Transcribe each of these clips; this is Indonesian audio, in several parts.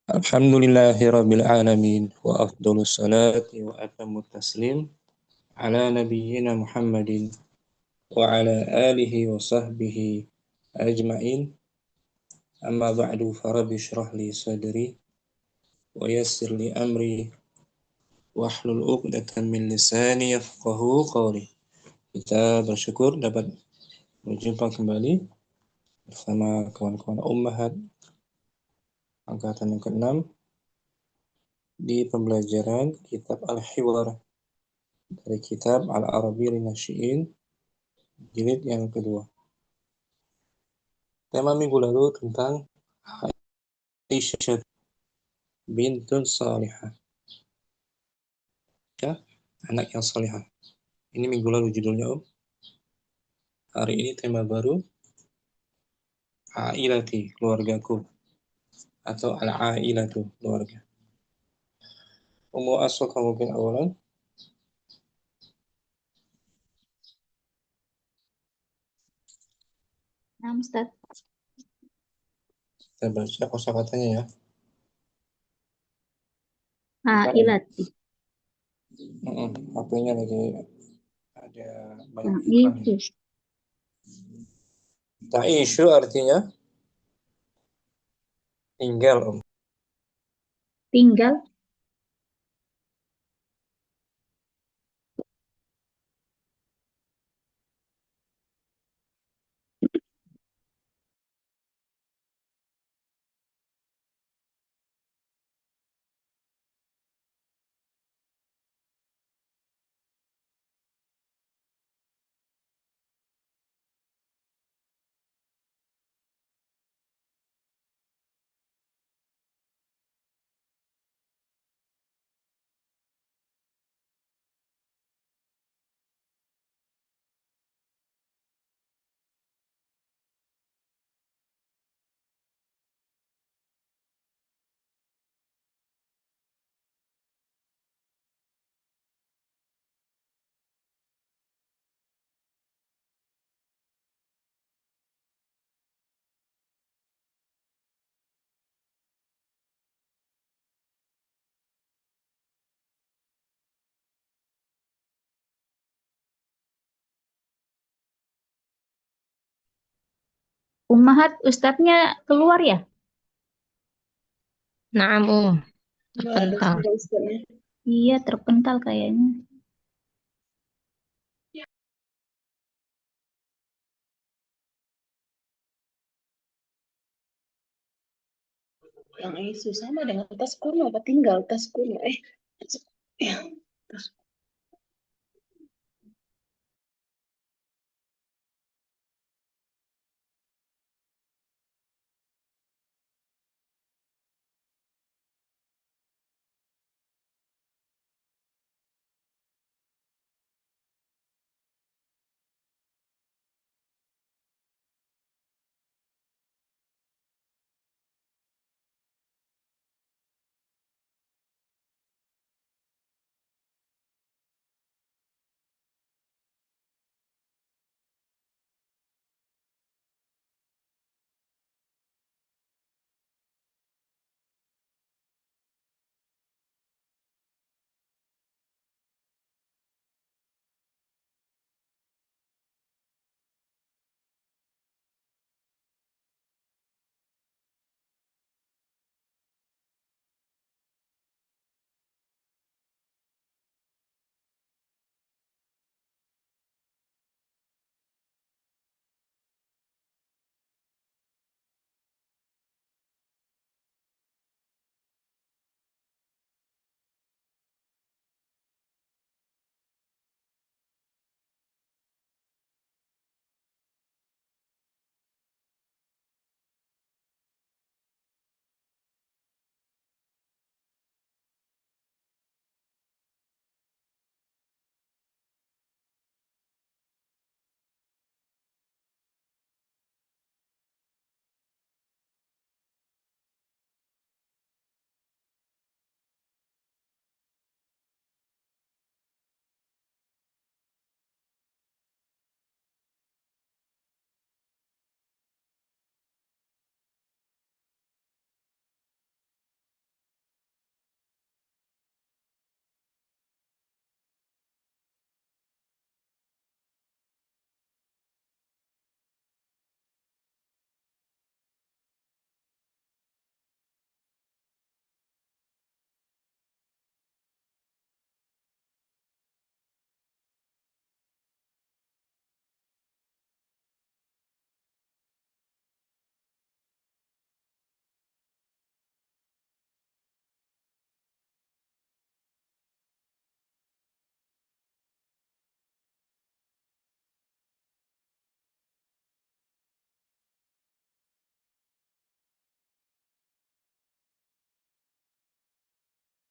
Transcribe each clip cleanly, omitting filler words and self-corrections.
Alhamdulillahirabbil alamin wa afdhalus salati wa atammut taslim ala nabiyyina Muhammadin wa ala alihi wa sahbihi ajma'in. Amma ba'du, farabbi shrah li sadri wa yassir li amri wahlul 'uqdatam min lisani yafqahu qawli. Kita bersyukur dapat berjumpa kembali bersama kawan-kawan Ummahat angkatan yang ke-6 di pembelajaran kitab Al-Hiwar dari kitab Al-Arabi Lin-Nasyi'in jilid yang kedua. Tema minggu lalu tentang Aisyah bintun salihah, ya, anak yang salihah. Ini minggu lalu judulnya, Om. Hari ini tema baru, Ailati, keluargaku, atau Al-Ailatu, keluarga. Ummu Aswaka mungkin awalan. Nah, Ustaz. Kita baca kosakatanya ya. Ailati. HP-nya lagi ada banyak Nah, iklan. itu. Ta'ishu artinya tinggal, Om. Tinggal. Ummahat Ustadznya keluar ya? Naam, terpental. Iya, terpental kayaknya. Yang isu sama dengan tas kuno, apa tinggal tas kuno? Ya, tas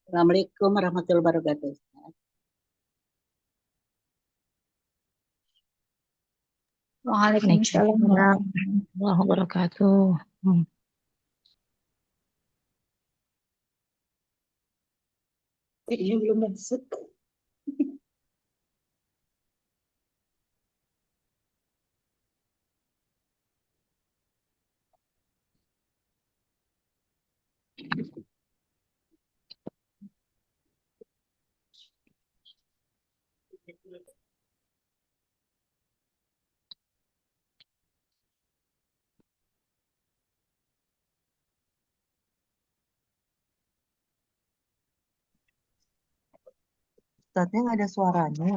Assalamualaikum warahmatullahi wabarakatuh. Waalaikumsalam Waalaikumsalam warahmatullahi wabarakatuh. Iya belum masuk. Ustadznya nggak ada suaranya.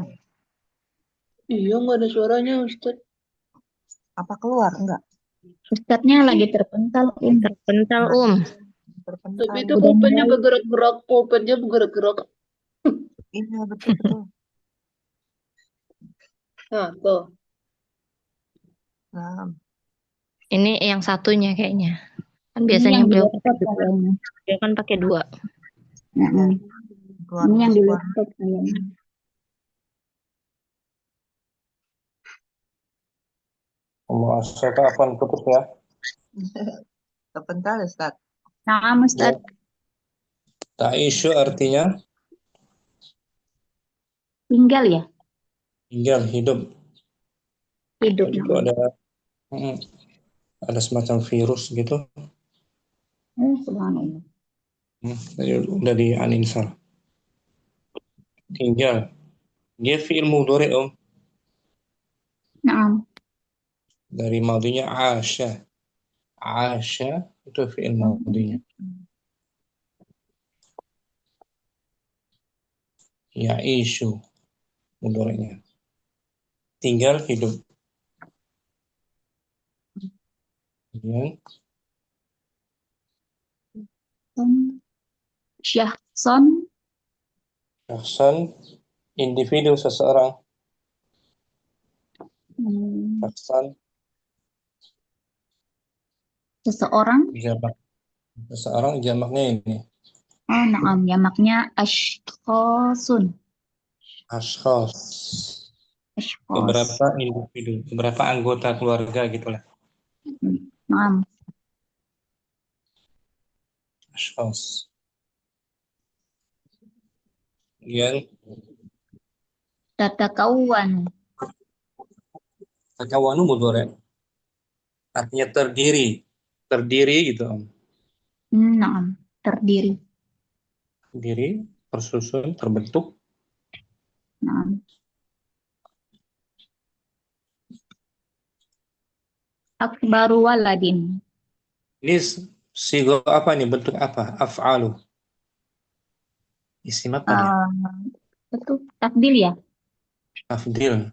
Iya nggak ada suaranya Ustaz. Apa keluar? Enggak. Ustadznya lagi terpental, Terpental, Terpental. Tapi itu Udah pulpennya mulai. bergerak-gerak, pulpennya bergerak-gerak. Iya, betul-betul. Nah, tuh. Nah, Ini yang satunya kayaknya. Kan Ini biasanya yang di beliau laptop pakai dua. kayaknya. Dia kan pakai dua. ya, Mm-mm. keluar Ini yang di suara. laptop kayaknya. Allah, saya akan tutup ya. Terpental, Ustadz. Nah, Ya. Ustadz, Ta'ishu artinya tinggal ya, tinggal, hidup. hidup. Jadi itu ada semacam virus gitu. Subhanallah. Jadi udah di uninstall. Tinggal. Dia fi'il mudhari Nah, dari madinya asya. Asya itu fi'il madinya. Ya'ishu mudhari'nya. Tinggal, hidup. Ya. Syahson, Syahsan, individu seseorang. Syahsan, seseorang. jamak. Seseorang jamaknya ini. Oh, naam, jamaknya ashkhosun. Ashkhas. Ashkhos. Beberapa individu, beberapa anggota keluarga gitulah. Naam. Ashkhas. Kemudian Tatakawwan. takawanu mudhari'. Artinya terdiri. Terdiri gitu. Naam, terdiri. Terdiri, tersusun, terbentuk. Naam. Akbaru waladin. Ini sigo apa nih? Bentuk apa? Af'alu. Isim apa nih? Itu takdil ya? Tafdil.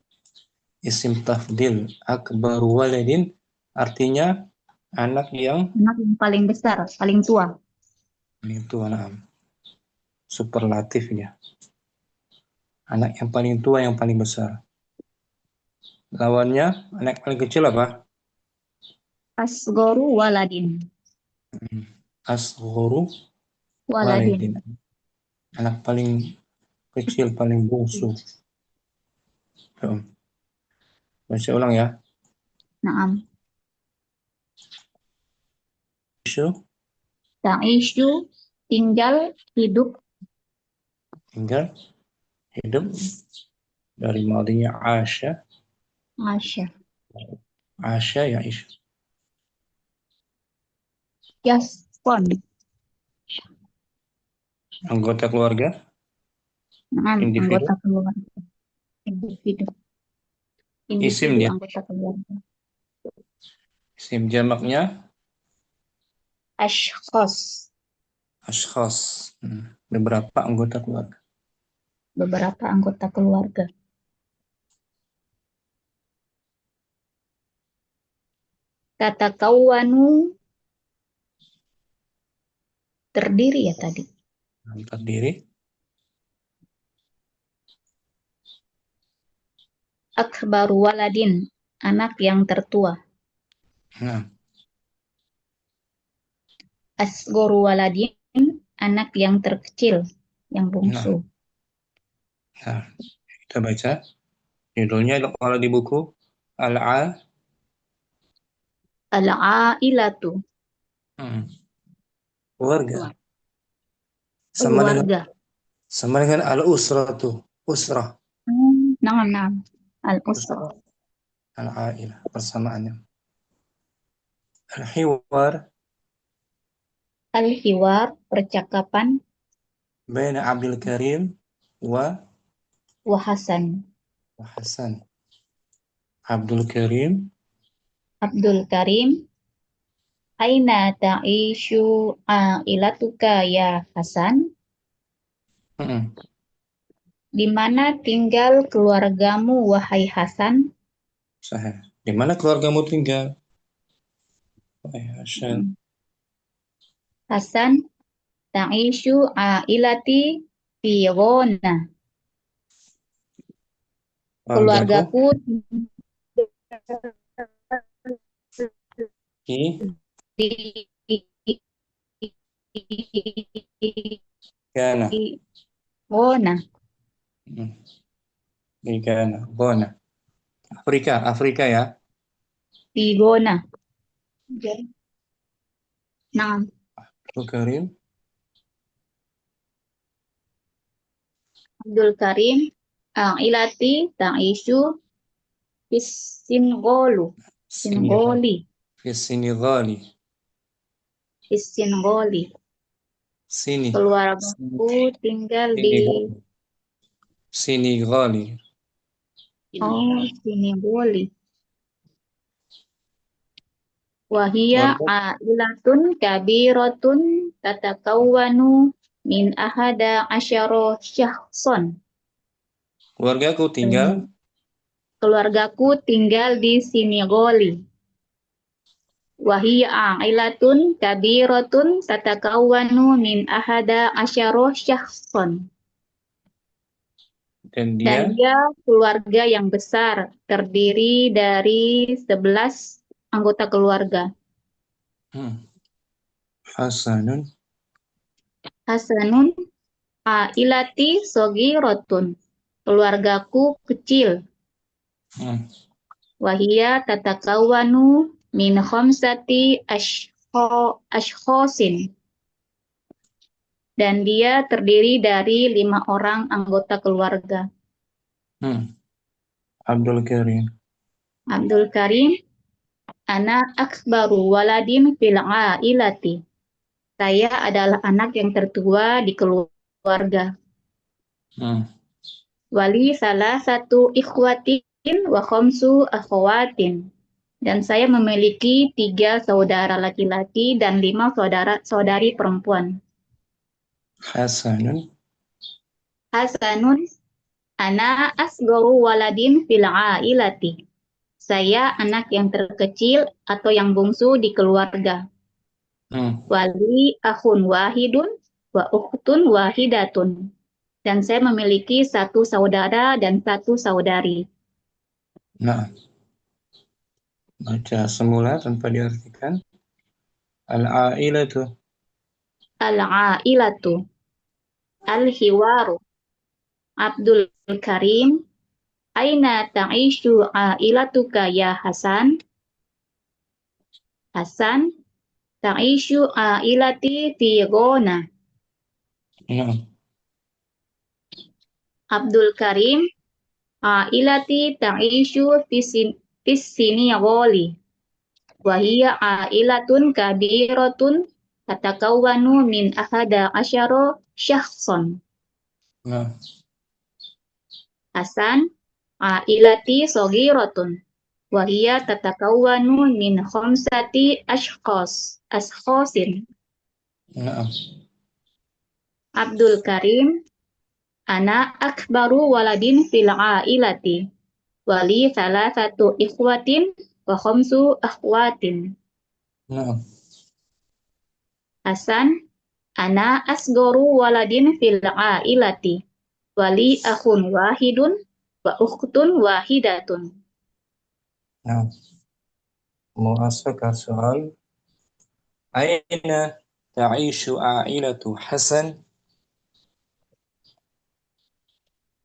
Isim tafdil. Akbaru waladin artinya anak yang Anak yang paling besar, paling tua. itu anak superlatif ya. Anak yang paling tua, yang paling besar. Lawannya anak paling kecil apa? Asgoru waladin. Asghoru Waladin. walidin. Anak paling kecil, paling bungsu. Tuh. Baca ulang ya. Naam. Isu, Ta'isyu, tinggal, hidup. tinggal, hidup. Dari madinya asya. Asya. Asya ya isu. Yaspon. Anggota keluarga, Naam, individu. anggota keluarga. Individu. Isim Individu dia. anggota keluarga. Isim jamaknya Ashkhos. ashkhas. Beberapa anggota keluarga. Beberapa anggota keluarga. Tatakawwanu, terdiri ya tadi. Terdiri. Akbaru waladin, anak yang tertua. Nah, Asgoru waladin, anak yang terkecil. yang bungsu. Nah, kita baca judulnya kalau di buku Al-ailatu, keluarga. Sama keluarga. dengan al-usratu, usrah, Naam. Al-usrah. al-ailah, persamaannya. Al-hiwar Al-hiwar, percakapan. baina Abdul Karim wa Hasan. Hasan. Abdul Karim, Abdul Karim, aina ta'ishu ailatuka ya Hasan? Di mana tinggal keluargamu, wahai Hasan? sahih. Di mana keluargamu tinggal? Hasan. Hasan, ta'ishu ailati fi Ghana. Keluargaku di Ghana. Ghana. Di Ghana, Ghana. Afrika ya. Di Ghana. Nah, Abdul Karim, Abdul Karim, ilati ta'ishu Singoli. Sini. Keluargaku tinggal di Sinigali. Singoli. Wahia ailatun kabiratun tatakawwanu min ahada asyara syakhson. Keluargaku tinggal di Sinigoli. Wahia ailatun kabiratun tatakawwanu min ahada asyara syakhson. Dan dia keluarga yang besar, terdiri dari 11 anggota keluarga. Hasanun ailati sogiratun. Keluargaku kecil. Wahia tatakawwanu min khamsati ashkhosin. Dan dia terdiri dari 5 orang anggota keluarga. Abdul Karim, ana akbaru waladin fil ailati. Saya adalah anak yang tertua di keluarga. Wali salah satu ikhwatin wa khamsu akhwatin. Dan saya memiliki 3 saudara laki-laki dan 5 saudari perempuan. Hasanun, ana asgharu waladin fil ailati. Saya anak yang terkecil atau yang bungsu di keluarga. Wali akhun wahidun wa ukhtun wahidatun. Dan saya memiliki 1 saudara dan 1 saudari. Nah, baca semula tanpa diartikan. Al-ailatu. Al-hiwaru. Abdul Karim, aina ta'ishu ailatuka ya Hasan? Hasan, ta'ishu ailati fi Ghana. Abdul Karim, ailati ta'ishu fi Sinigoli. Wahia ailatun kabiratun tatakawwanu min ahada asyara syakhson. Hasan, ailati sogiratun. Wahia tatakawwanu min khamsati ashkhosin. Abdul Karim, ana akbaru waladin fil ailati. Wali salah satu ikhwatin wa khamsu akhwatin. Hasan, ana asgoru waladin fil ailati. Wali akhun wahidun wa ukhtun wahidatun. Muasakah soal. Aina ta'ishu ailatu Hasan?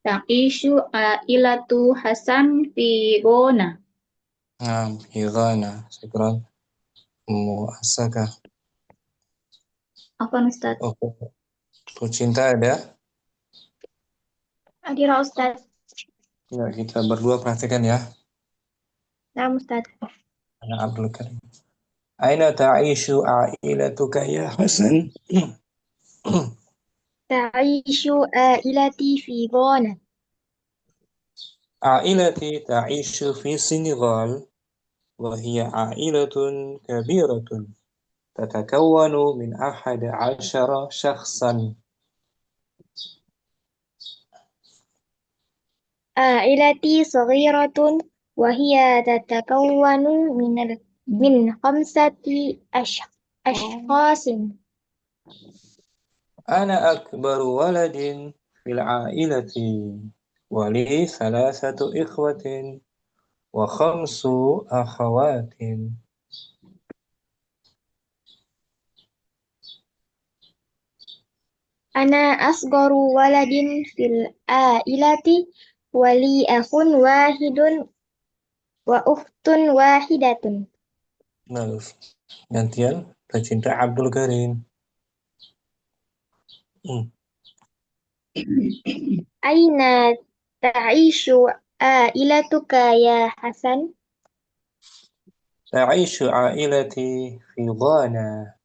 Ta'ishu ailatu Hasan fi Ghana. Naam, fi Ghana. Syukran. Muasaka. Apa Ustaz? Oke. Cinta ada? Adira Ustaz. Ya, kita berdua perhatikan ya. Nah Ustaz. Anak Abdul Karim. Aina ta'ishu ailatuka ya Hasan? Ta'ishu ailati fi Ghana. عائلتي تعيش في السنغال وهي عائلة كبيرة تتكون من 11 شخصا. عائلتي صغيرة وهي تتكون من 5 أشخاص. أنا أكبر ولد في العائلة ولي 3 إخوة و5 أخوات. أنا أصغر ولد في العائلة ولي أخ واحد وأخت واحدة. Bagus. Gantian pecinta Abdul Karim. أين تعيش عائلتك يا حسن؟ تعيش عائلتي في غانا.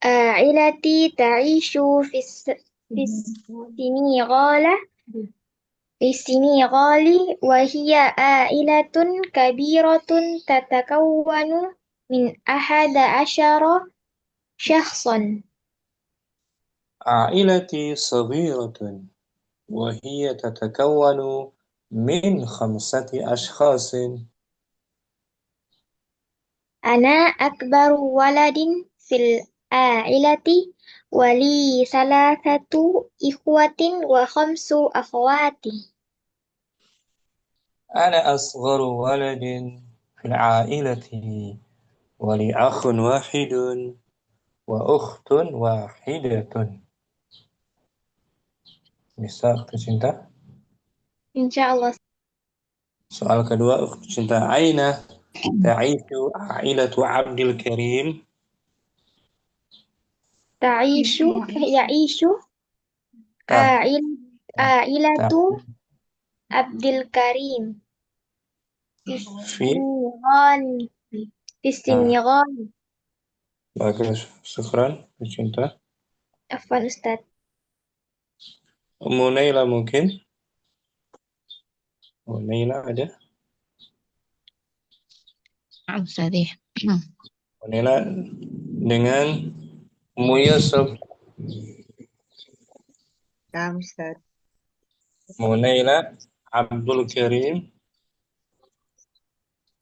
عائلتي تعيش السنغال في السنغال وهي عائلة كبيرة تتكون من 11 شخصا. عائلتي صغيرة وهي تتكون من 5 أشخاص. أنا أكبر ولد في العائلة ولي 3 إخوة و5 أخوات. أنا أصغر ولد في العائلة ولي أخ واحد وأخت واحدة. Bisa pecinta? Insyaallah. Soal kedua, pecinta. Aina ta'ishu ailatu Abdul Karim? يعيش عائلة عبد الكريم في السنغال. Bagus, syukran pecinta. Afwan Ustaz. Ummu Naila mungkin? Ummu Naila ada? Ustaz. Ummu Naila dengan Ummu Yusuf. نعم أستاذ. Ummu Naila Abdul Karim.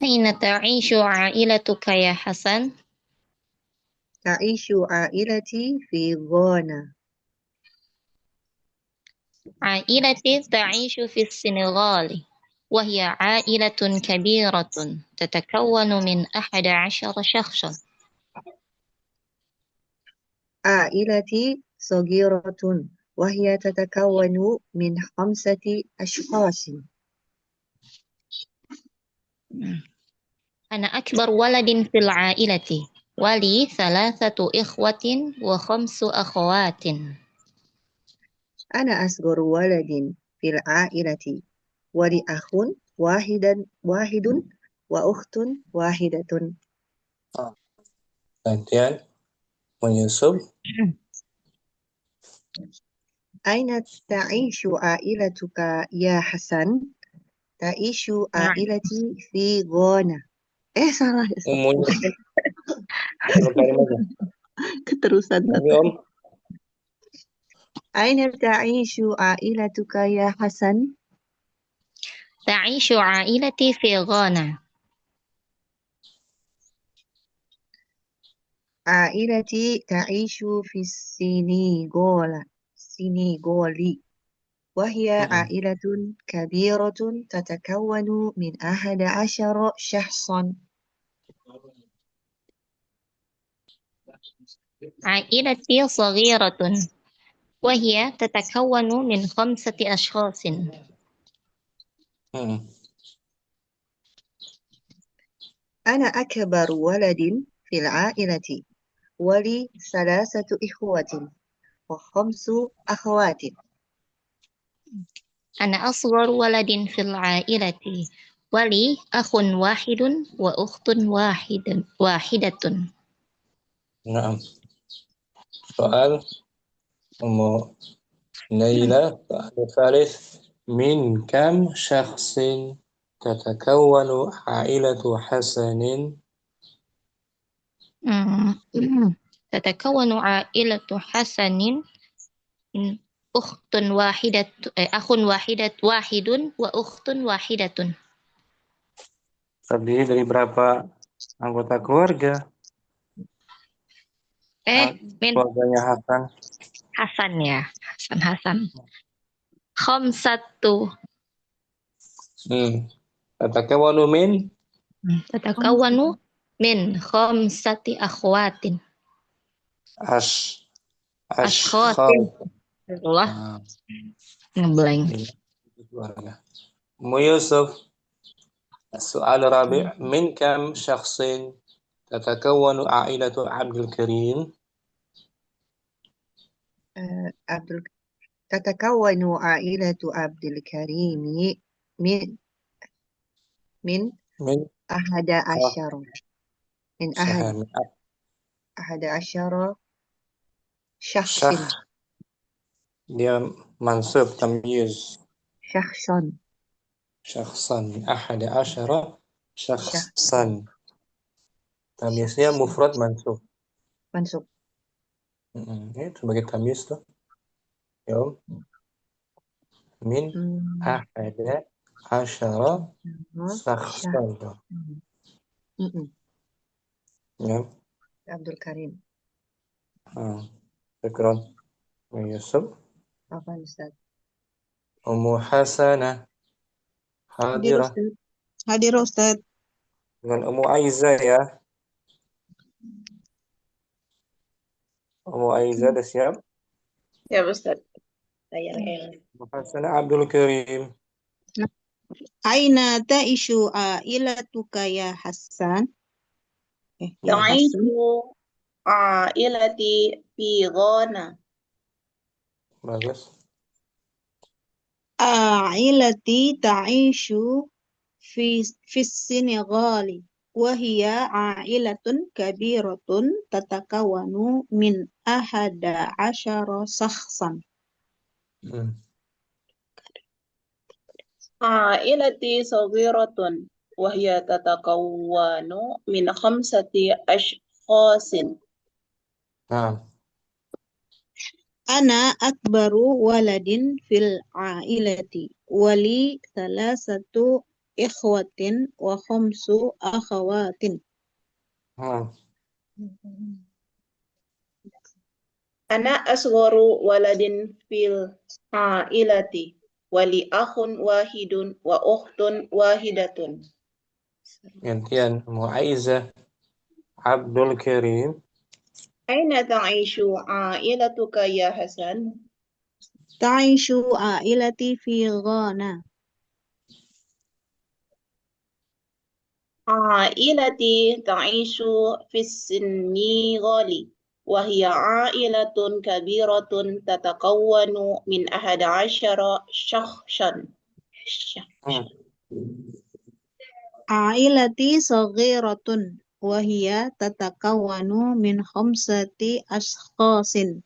أين تعيش عائلتك يا حسن؟ تعيش عائلتي في غانا. عائلتي تعيش في السنغال وهي عائلة كبيرة تتكون من 11 شخصا. عائلتي صغيرة وهي تتكون من 5 أشخاص. أنا أكبر ولد في العائلة ولي 3 إخوة و5 أخوات. أنا أصغر ولد في العائلة ولي أخ واحد وأخت واحدة. Gantian Ummu Yusuf. أين تعيش عائلتك يا حسن؟ تعيش عائلتي في غانا. salah. Ummu Yusuf. Abdul Karim aja. Keterusan. Om. أين تعيش عائلتك يا حسن؟ تعيش عائلتي في غانا. عائلتي تعيش في السنغال وهي عائلة كبيرة تتكون من 11 شخصا. عائلتي صغيرة وهي تتكون من 5 أشخاص. أنا أكبر ولد في العائلة ولي 3 إخوة و5 أخوات. أنا أصغر ولد في العائلة ولي أخ واحد وأخت واحدة. نعم. سؤال أم ليلى، السؤال الثالث: من كم شخص تتكون عائلة حسن؟ تتكون عائلة حسن من أخ واحد وأخت واحدة. Terdiri dari berapa anggota keluarga? من Keluarganya Hasan. Hasan ya, Hasan. Khamsatu. Tatakawanu min Tatakawanu min khamsati akhwatin. Ashkhatin. Allah. Ngeblank. Yusuf, السؤال الرابع: من كم شخص تتكون عائلة عبد الكريم؟ تتكون عائلة عبد الكريم من 11 شخص. Dia mansub tamyiz. Syakhsan. 11 syakhsan. Tamyiznya mufrad mansub. Ini sebagai tamyiz tuh. Yom. Min 11 syakhsan. Ya. Abdul Karim. Syukran. Yusuf. Apa Ustaz? Ummu Hasanah. Hadirah. Hadir Ustaz. Dengan Ummu Aiza ya. Ummu Aiza udah siap? Ya Ustaz. Ummu Hasanah Abdul Karim. Aina ta'ishu ailatuka ya Hasan? Ta'ishu ailati fi Ghana. Bagus. Ailati ta'ishu fi Senegal wa hiya ailatun kabiratun tatakawanu min 11 shakhsan. Ailati saghiratun wa hiya tatakawwanu min 5 ashkhasin. Ana akbaru waladin fil ailati wali 3 ikhwatin wa 5 akhawatin. Ana asgharu waladin fil ailati wali akhun wahidun wa ukhtun wahidatun. Gantian Ummu Aiza Abdul Karim. Aina ta'ishu ailatuka ya Hasan? Ta'ishu ailati fi Ghana. Ailati ta'ishu fi Senegal wa hiya ailatun kabiratun tatakawwanu min 11 shakhsan. Ailati saghiratun wa hiya tatakawwanu min 5 ashkhasin.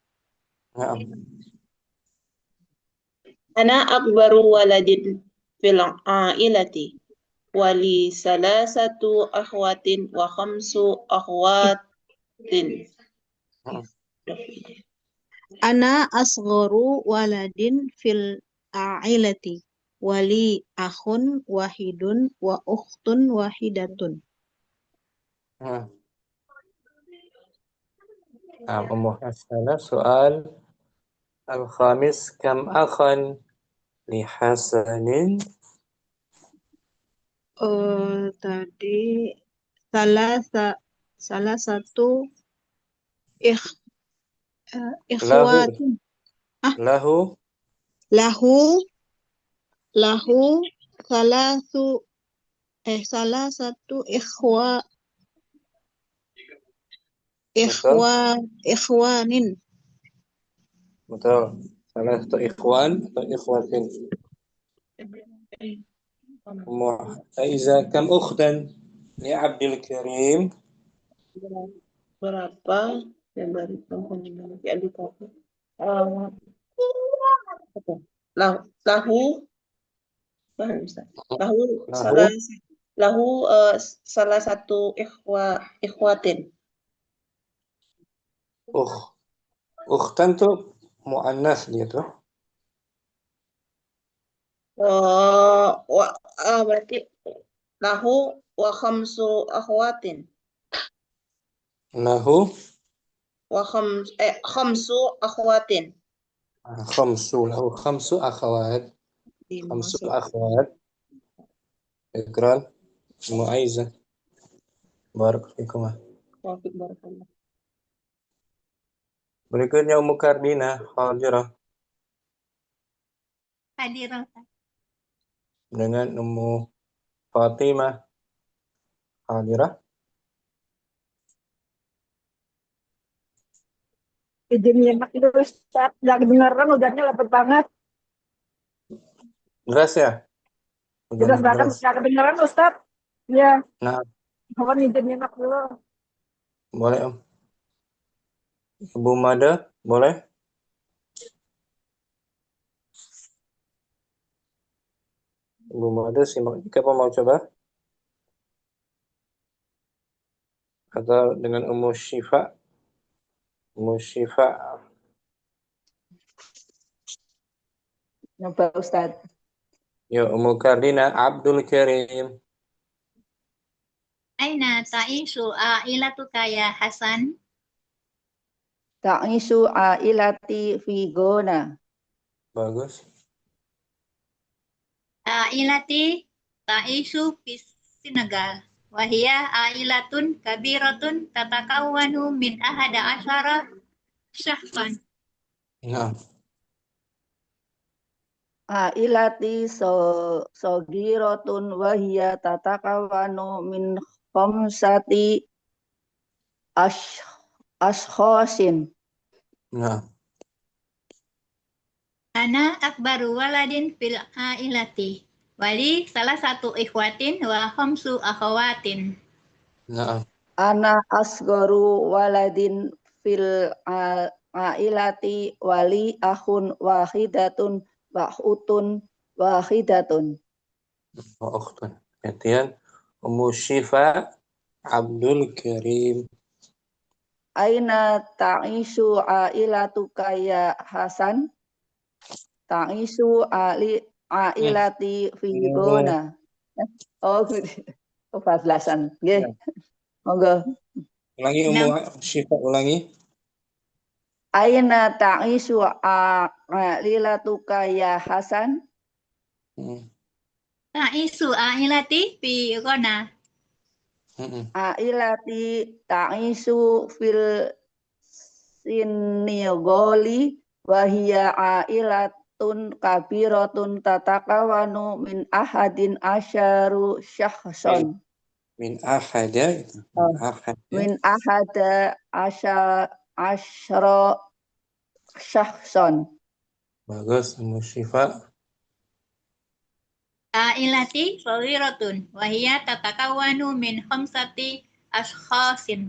Ana akbaru waladin fil ailati wali 3 akhwatin wa 5 akhwatin. Ana asgharu waladin fil ailati wali akhun wahidun wa ukhtun wahidatun. Ummu Hasanah, soal al-khamis: kam akhan li Hasanin? Tadi salah satu ikhwatin. Lahu Lahu lahu salah satu betul. ikhwanin. Betul. Salah satu ikhwan atau ikhwatin. Aiza kam ukhtan li Abdul Karim? Berapa yang dari penghuni di adik aku? Lahu, Ustaz. Lahu salah satu ikhwatin. Ukhtan tuh muannas dia tuh. Berarti lahu wa khamsu akhwatin. Lahu Khamsu akhwatin. lahu khamsu akhwat. Khamsu akhwat. Ikran Mu'aiza. Barakallahu. Barakallah. Berikutnya Ummu Kardina hadirah Hadirah. dengan Ummu Fatimah hadirah. Izin nyimak itu Ustaz, nggak kedengeran hujannya lebat banget. Deras ya? Udah bahkan nggak kedengeran Ustaz. Ya, Nah, mohon izin nyimak dulu. boleh Om. Ibu Mada, boleh? Ibu Mada simak. Siapa mau coba? Atau dengan Ummu Syifa? Ummu Syifa. Nyoba Ustaz. Ya, Ummu Kardina Abdul Karim. Aina ta'ishu ailatuka ya Hasan? Ta'isu ailati fi Gona. Bagus. Ailati ta'ishu fi Senegal. Wahia ailatun kabiratun tatakawwanu min ahada asyara syahsan. Nah, Ailati sogiratun wahia tatakawanu min khamsati ashkhasin. nah. Ana akbaru waladin fil ailati. Wali salah satu ikhwatin wa khamsu akhawatin. Nah. Ana asgaru waladin fil ailati wali akhun wahidatun wa utun wahidatun. Wa ukhtun. Kemudian Ummu Syifa Abdul Karim. Aina ta'isu ailatuka ya Hasan? Ta'isu ailati fi Gona. Oh, kebablasan. Nggih. Monggo. Ulangi Ummu Syifa, ulangi. Aina ta'isu ailatuka ya Hasan? Ta'isu ailati fi Ghana. Ailati ta'isu fil Sinigoli wahia ailatun kabiratun tatakawanu min ahadin asyaru syahson. Min ahada. Min ahada asyara syahson. Bagus, Ummu Syifa. Ailati sawiratun wahia tatakawwanu min khamsati ashkhasin.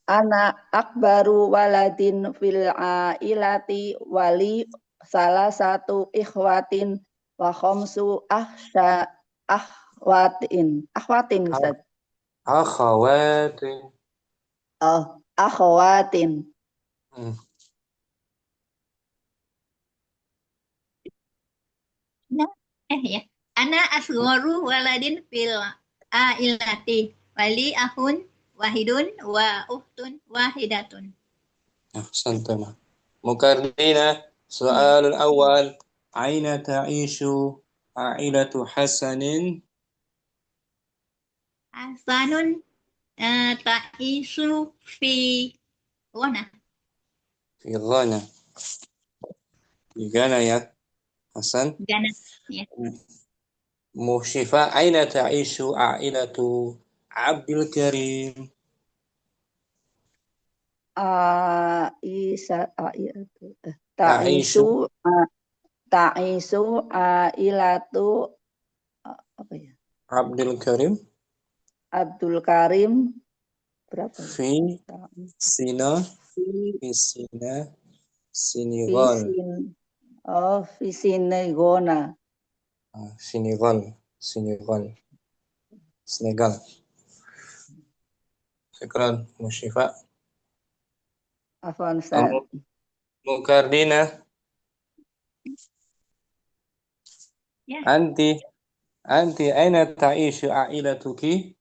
Ana akbaru waladin fil ailati wali salah satu ikhwatin wa khamsu akhwatin Ustaz. Akhawatin. Akhwatin. Ya. Ana asgharu waladin fil ailati wali akhun wahidun wa uhtun wahidatun. Ahsantum. Mukardina, soal awal. Aina ta'ishu ailatu Hasanin? Hasanun ta'isu fi Ghana. Fi Ghana. Gana ya, Hasan. Gana. Ya. Musyifa, aina ta'ishu a'ilatu Abdul Karim? Ta'isu Ta'ishu ta'isu ailatu apa ya? Abdul Karim Abdul Karim berapa ya? fi Sina Fi fi Sina fi Senegal. fi Sinegona. Senegal. Syukran Musyifa. Afwan Ustaz. Mukardina. Ya. Anti aina ta'ishu a'ilatuki?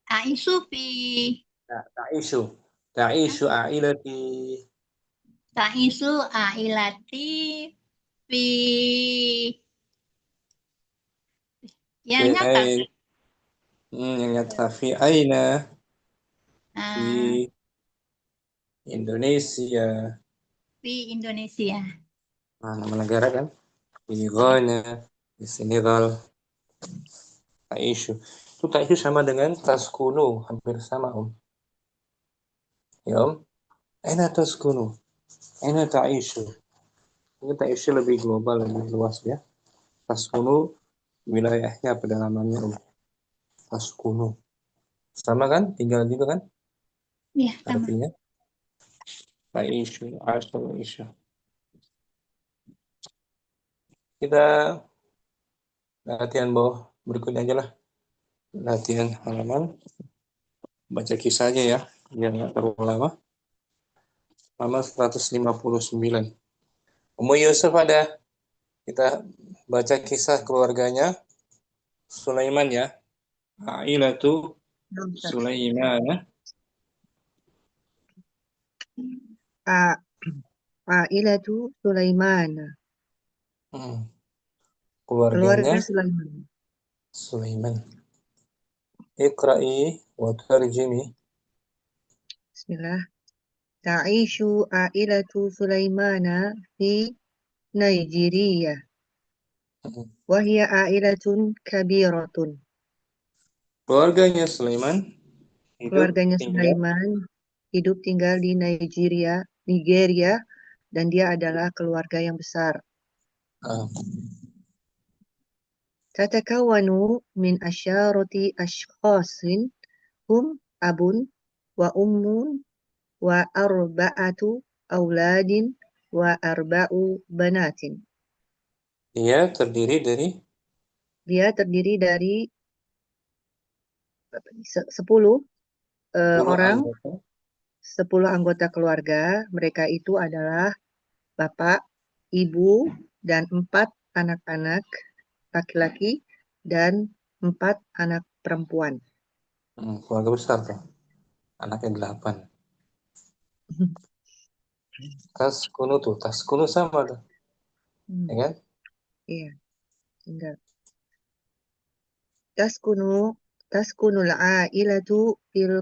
Aisu fi Ta'ishu a'ilati. Taisu ailati fi yang nyata. Yang nyata fi aina fi Ah, Indonesia. fi Indonesia. Nama negara kan? Di Ghana, di Senegal. Ta'ishu. Itu ta'ishu sama dengan taskunu, hampir sama Ya Aina taskunu? Aina ta'ishu? Ini ta'ishu lebih global, lebih luas ya. Taskunu wilayahnya, pedalamannya Taskunu. Sama kan? Tinggal juga kan? Ya, sama. Artinya ta'ishu, ishu. Kita latihan bawah berikutnya aja lah. Latihan halaman. Baca kisahnya ya, biar nggak terlalu lama. Halaman 159. Ummu Yusuf ada. Kita baca kisah keluarganya Sulaiman ya. Ailatu Sulaiman. Ailatu Sulaiman. Keluarga Keluarganya Sulaiman. Sulaiman. Iqra'i wa tarjimi. Bismillah. Ta'ishu ailatu Sulaimana fi Nigeria. Wahia ailatun kabiratun. Keluarganya Sulaiman Keluarganya Sulaiman hidup tinggal di Nigeria, dan dia adalah keluarga yang besar. Tatakawanu min asyarati ashkhasin hum abun wa ummun wa arba'atu auladin wa arba'u banatin. Dia terdiri dari 10 orang, anggota. 10 anggota keluarga. Mereka itu adalah bapak, ibu, dan 4 anak-anak laki-laki dan 4 anak perempuan. Keluarga besar tuh. Anaknya 8. Taskunu sama tuh. Ya kan? Iya, tinggal. Taskunul ailatu fil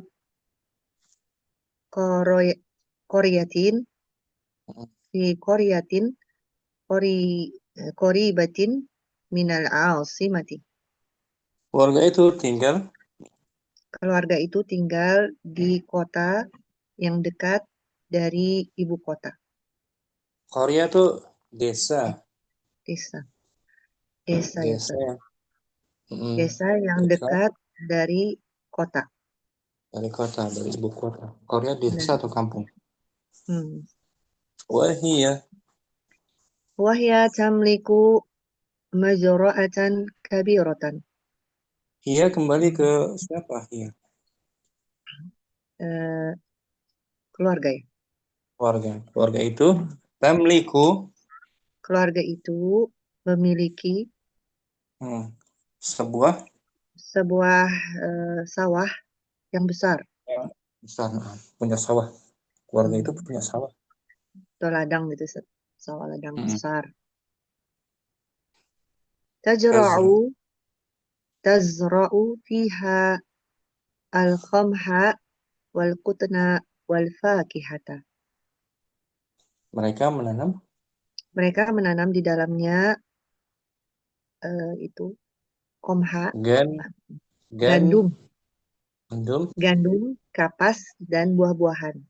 qaryatin fi qaryatin qaribatin minal asimati. Keluarga itu tinggal di kota yang dekat dari ibu kota. Korea tuh desa. Desa yang dekat dari kota. Dari ibu kota. Korea desa atau kampung? Wahya tamliku mazra'atan kabiratan. Hia kembali ke siapa Hia? Keluarga ya. Keluarga itu tamliku. Keluarga itu memiliki sebuah sawah yang besar. Punya sawah. Keluarga itu punya sawah. Atau ladang gitu, sawah ladang besar. Tazra'u fiha al-qamha wal والفاكهة. Mereka menanam Mereka menanam di dalamnya itu komha, gandum, kapas, dan buah-buahan.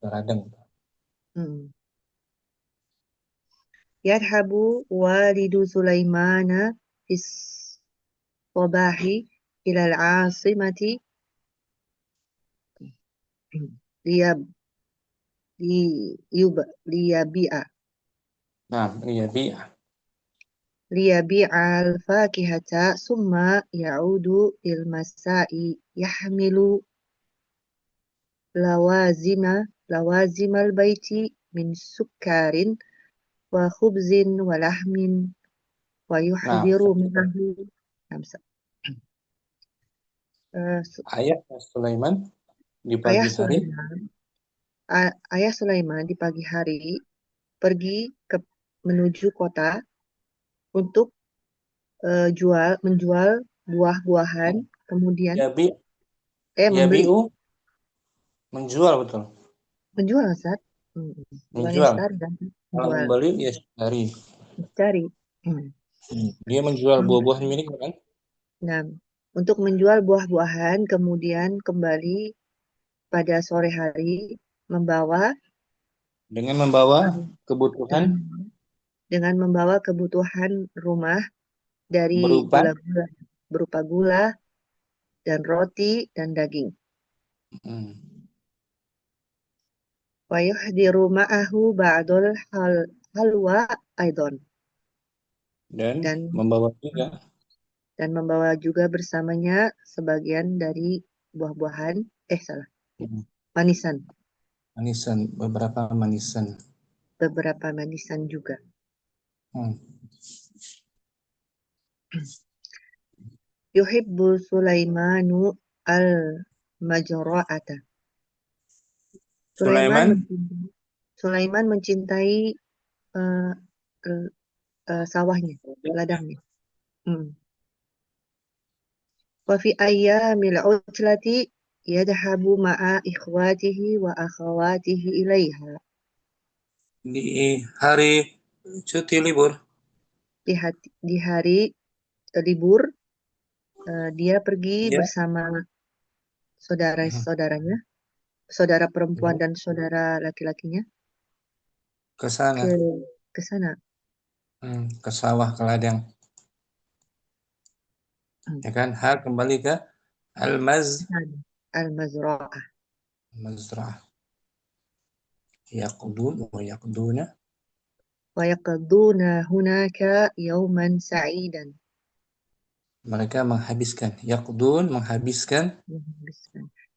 Radang. Yadhabu walidu Sulaimana fis sabahi ilal asimati liyabi'a al-fakihata summa ya'udu il masai yahmilu lawazimal baiti min sukkarin wa khubzin wa lahmin wa yuhdiru ma'ahu Ayah Sulaiman di pagi hari. Ayah Sulaiman di pagi hari pergi menuju kota untuk menjual buah-buahan, kemudian membeli. Menjual, betul. Menjual, Ustaz. Menjual. Kalau membeli ya cari. Dia menjual buah-buahan miliknya kan? Nah, untuk menjual buah-buahan, kemudian kembali pada sore hari dengan membawa kebutuhan rumah dari berupa gula dan roti dan daging. Wa yuhdiru ma'ahu ba'dul halwa aidan. Dan membawa juga bersamanya sebagian dari buah-buahan, manisan. Beberapa manisan juga. Yuhibbu Sulaimanu al-majra'ata. Sulaiman mencintai sawahnya, ladangnya. Wa fi ayyamil utlati yadhabu ma'a ikhwatihi wa akhawatihi ilaiha. Di hari cuti libur. Di hari libur dia pergi bersama saudara-saudaranya, saudara perempuan dan saudara laki-lakinya ke sana. Ke sawah, ke ladang. Ya kan? Hal kembali ke al-mazra'ah. Yaqdun wa yaqduna. Wa yaqduna hunaka yawman sa'idan. Mereka menghabiskan. Yaqdun, menghabiskan.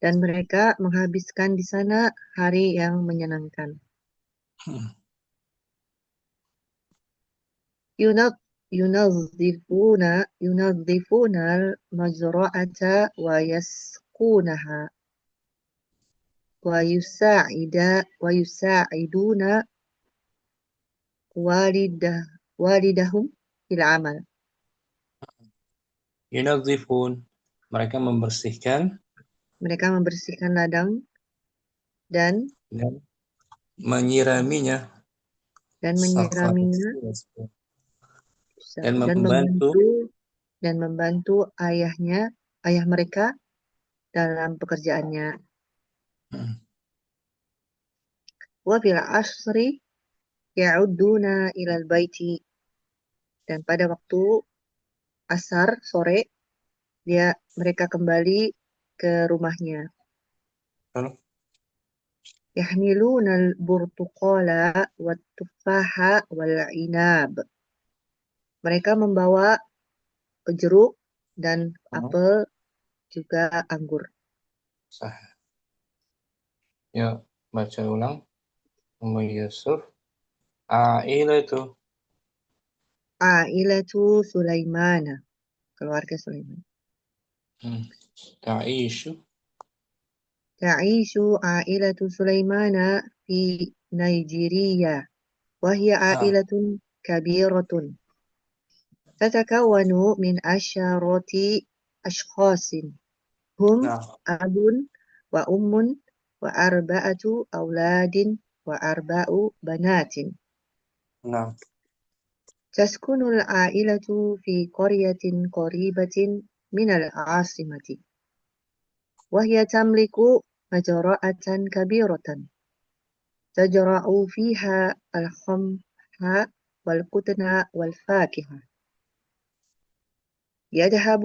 Dan mereka menghabiskan di sana hari yang menyenangkan. Yunazzifuna al-mazra'ata wa yasqunaha wa yusa'iduna walidahum fil amal. Yunazzifun, mereka membersihkan ladang dan menyiraminya dan membantu ayah mereka dalam pekerjaannya. Wa fil asri ya'uduna ilal baiti, dan pada waktu asar sore mereka kembali ke rumahnya. Yahmiluna al-burtuqala wat tuffaha wal inab. Mereka membawa jeruk dan apel juga anggur. Sah. Ya, baca ulang. Yusuf. Ailatu Sulaimana, keluarga Sulaiman. Ta'ishu ailatu Sulaimana fi Nigeria. Wahia ailatun kabiratun. Tatakawanu min asyarati ashkhasin. Hum abun وأم وأربعة أولاد وأربع بنات. نعم. تسكن العائلة في قرية قريبة من العاصمة، وهي تملك مزرعة كبيرة تزرع فيها القمح والقطن والفاكهة. يذهب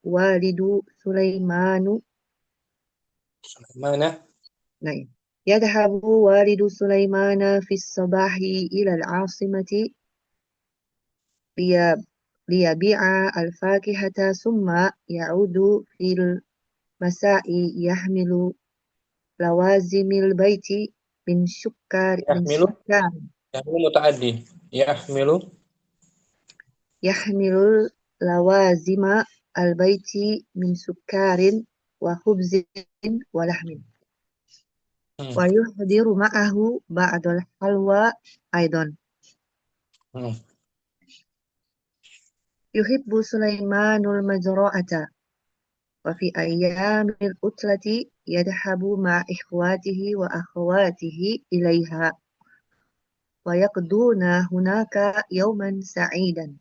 والد سليمان نعم يذهب والد سليمان في الصباح إلى العاصمة ليبيع الفاكهة، ثم يعود في المساء يحمل لوازم البيت من سكر يحمل متعدي يحمل لوازم البيت من سكر وخبز ولحم، ويحضر معه بعض الحلوى أيضا. يحب سليمان المزرعة، وفي أيام العطلة يذهب مع إخواته وأخواته إليها، ويقضون هناك يوما سعيدا.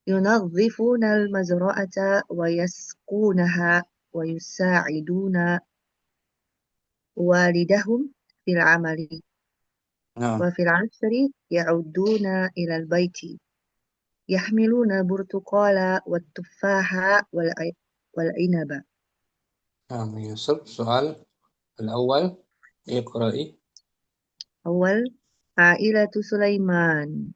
ينظفون المزرعة ويسقونها ويساعدون والدهم في العمل، وفي العصر يعودون إلى البيت يحملون برتقال والتفاح والعنب. نعم يوسف. السؤال الأول اقرأي. أول عائلة سليمان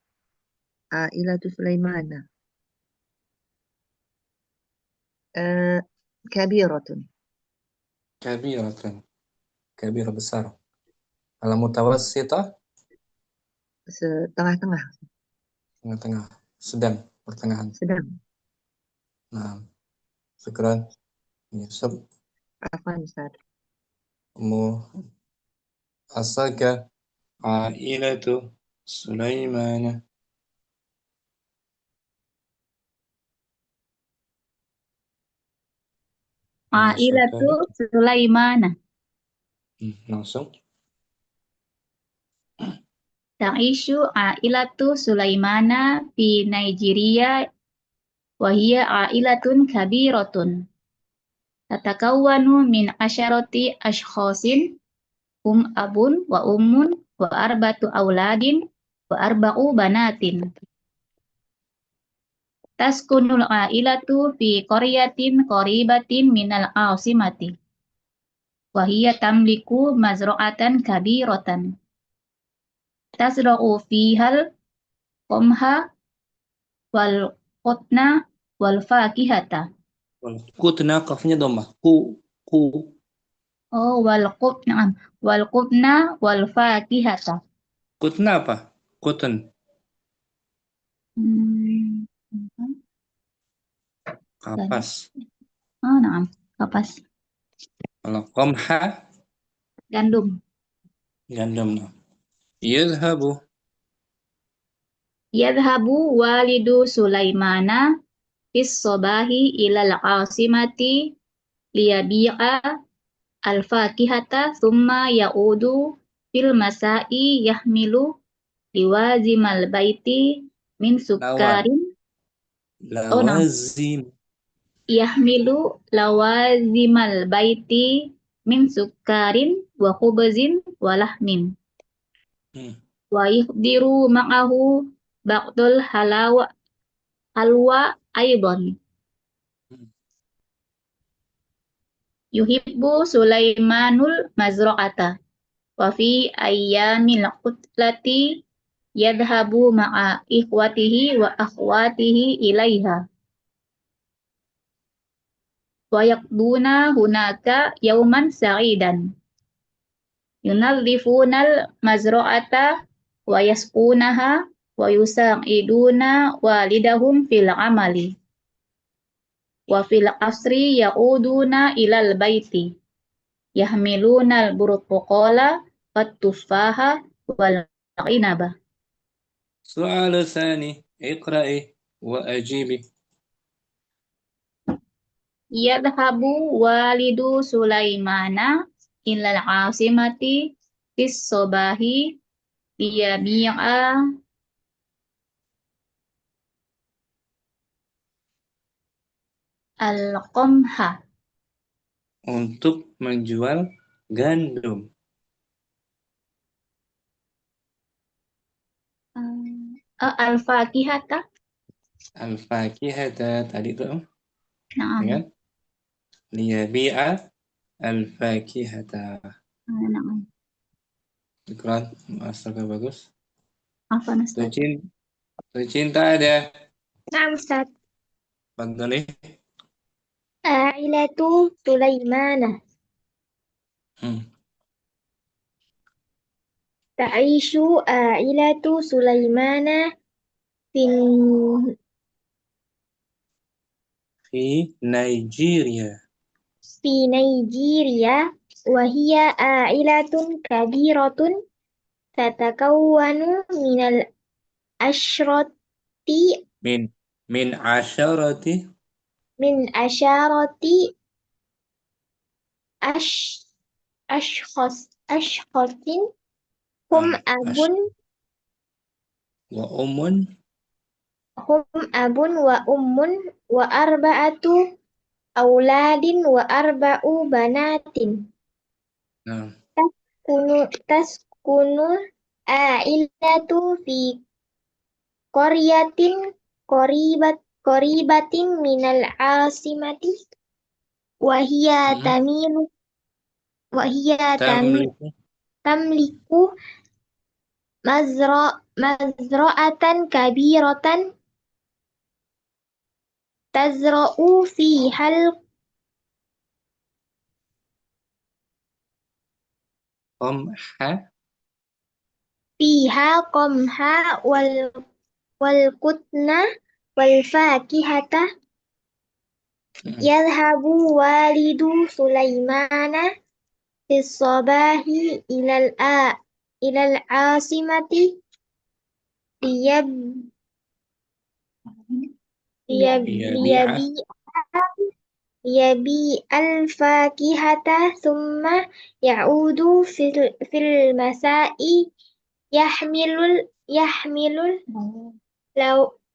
كبيرة كبيرة besar. Kalau mutawassita tengah-tengah tengah-tengah, sedang, pertengahan. sedang. Nah, syukran Yusuf. Afwan Ustaz. Asaka ailatu Sulaiman. Ailatu Sulaimana. Langsung. Ta'ishu ailatu Sulaimana fi Nigeria wa hiya ailatun kabiratun. Tatakawwanu min asyarati ashkhasin abun wa ummun wa arbatu auladin wa arba'u banatin. Taskunul ailatu fi qaryatin qaribatin minal asimati. Wa hiya tamliku mazra'atan kabiratan. Tasra'u fihal qamha wal qutna wal fakihata. Qutna kafnya dhammah. Oh, wal qutna wal fakihata. Qutna apa? Qutn. Kapas. Oh, naam, kapas. Kalau qamha Gandum. Yadhhabu Walidu Sulaimana fis sobahi ilal asimati liyabi'a al-fakihata thumma ya'udu fil masai yahmilu liwazimal baiti min sukkarin yahmilu lawazimal baiti min sukkarin wa khubzin wa lahmin wa yuhdiru ma'ahu ba'dul halwa aidan. Yuhibbu Sulaimanul mazra'ata wa fi ayyamil qutlati yadhhabu ma'a ikhwatihi wa akhwatihi ilaiha wa yaqduna hunaka yawman sa'idan. Yunadhifunal mazra'ata wa yasqunaha wa yusa'iduna walidahum fil amali. Wa fil asri ya'uduna ilal baiti yahmiluna al-burtuqala wat tufaha wal inaba. Soal tsani iqra'i wa ajibi. Yadhabu walidu Sulaimana ilal asimati fis sobahi liyabi'a al-qamha. Untuk menjual gandum. Al-fakihata. Al-fakihata tadi tuh, Naam. ya kan? Liyabi'a al-fakihata. Naam. Iklan, asalnya bagus. Afwan Ustaz. Cinta ada. Naam Ustaz. Fadhali. Ailatu Sulaimana. Ta'ishu ailatu Sulaimana fin Fi Nigeria. fi Nigeria wa hiya ailatun kabiratun tatakawwanu minal ashrati Min asyarati. min asyarati ashkhasin hum abun Wa umun. wa ummun wa arba'atu auladin wa arba'u banatin Nah, taskunu ailatu fi qaryatin qaribatin minal asimati wa hiya tamliku mazra'atan kabiratan tazra'u fihal qamha wal qutna wal fakihata yadhhabu walidu Sulaimana fis sabahi ilal asimati liyabi al-fakihata thumma ya'udu fil masai yahmilul